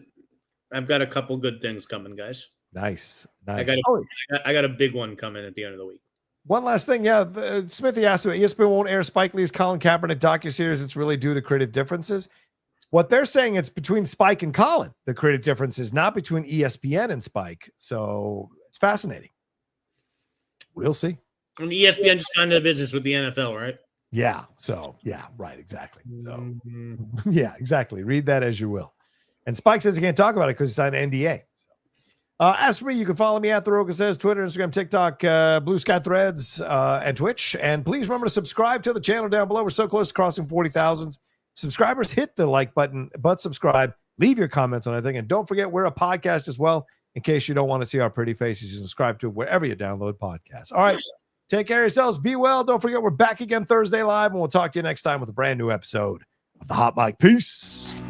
Speaker 2: I've got a couple good things coming, guys.
Speaker 1: Nice.
Speaker 2: I got a big one coming at the end of the week.
Speaker 1: One last thing. Yeah, Smithy asked me, ESPN won't air Spike Lee's Colin Kaepernick docuseries. It's really due to creative differences. What they're saying, it's between Spike and Colin, the creative differences, not between ESPN and Spike. So it's fascinating. We'll see.
Speaker 2: And ESPN just got into business with the NFL, right?
Speaker 1: Yeah. So, yeah, right. Exactly. So, yeah, exactly. Read that as you will. And Spike says he can't talk about it because he signed an NDA. As for me, you can follow me at The Rocha Says, Twitter, Instagram, TikTok, Blue Sky Threads, and Twitch. And please remember to subscribe to the channel down below. We're so close to crossing 40,000 subscribers. Hit the like button, but subscribe. Leave your comments on anything. And don't forget, we're a podcast as well. In case you don't want to see our pretty faces, you subscribe to wherever you download podcasts. All right. Take care of yourselves. Be well. Don't forget, we're back again Thursday live, and we'll talk to you next time with a brand new episode of The Hot Mic. Peace.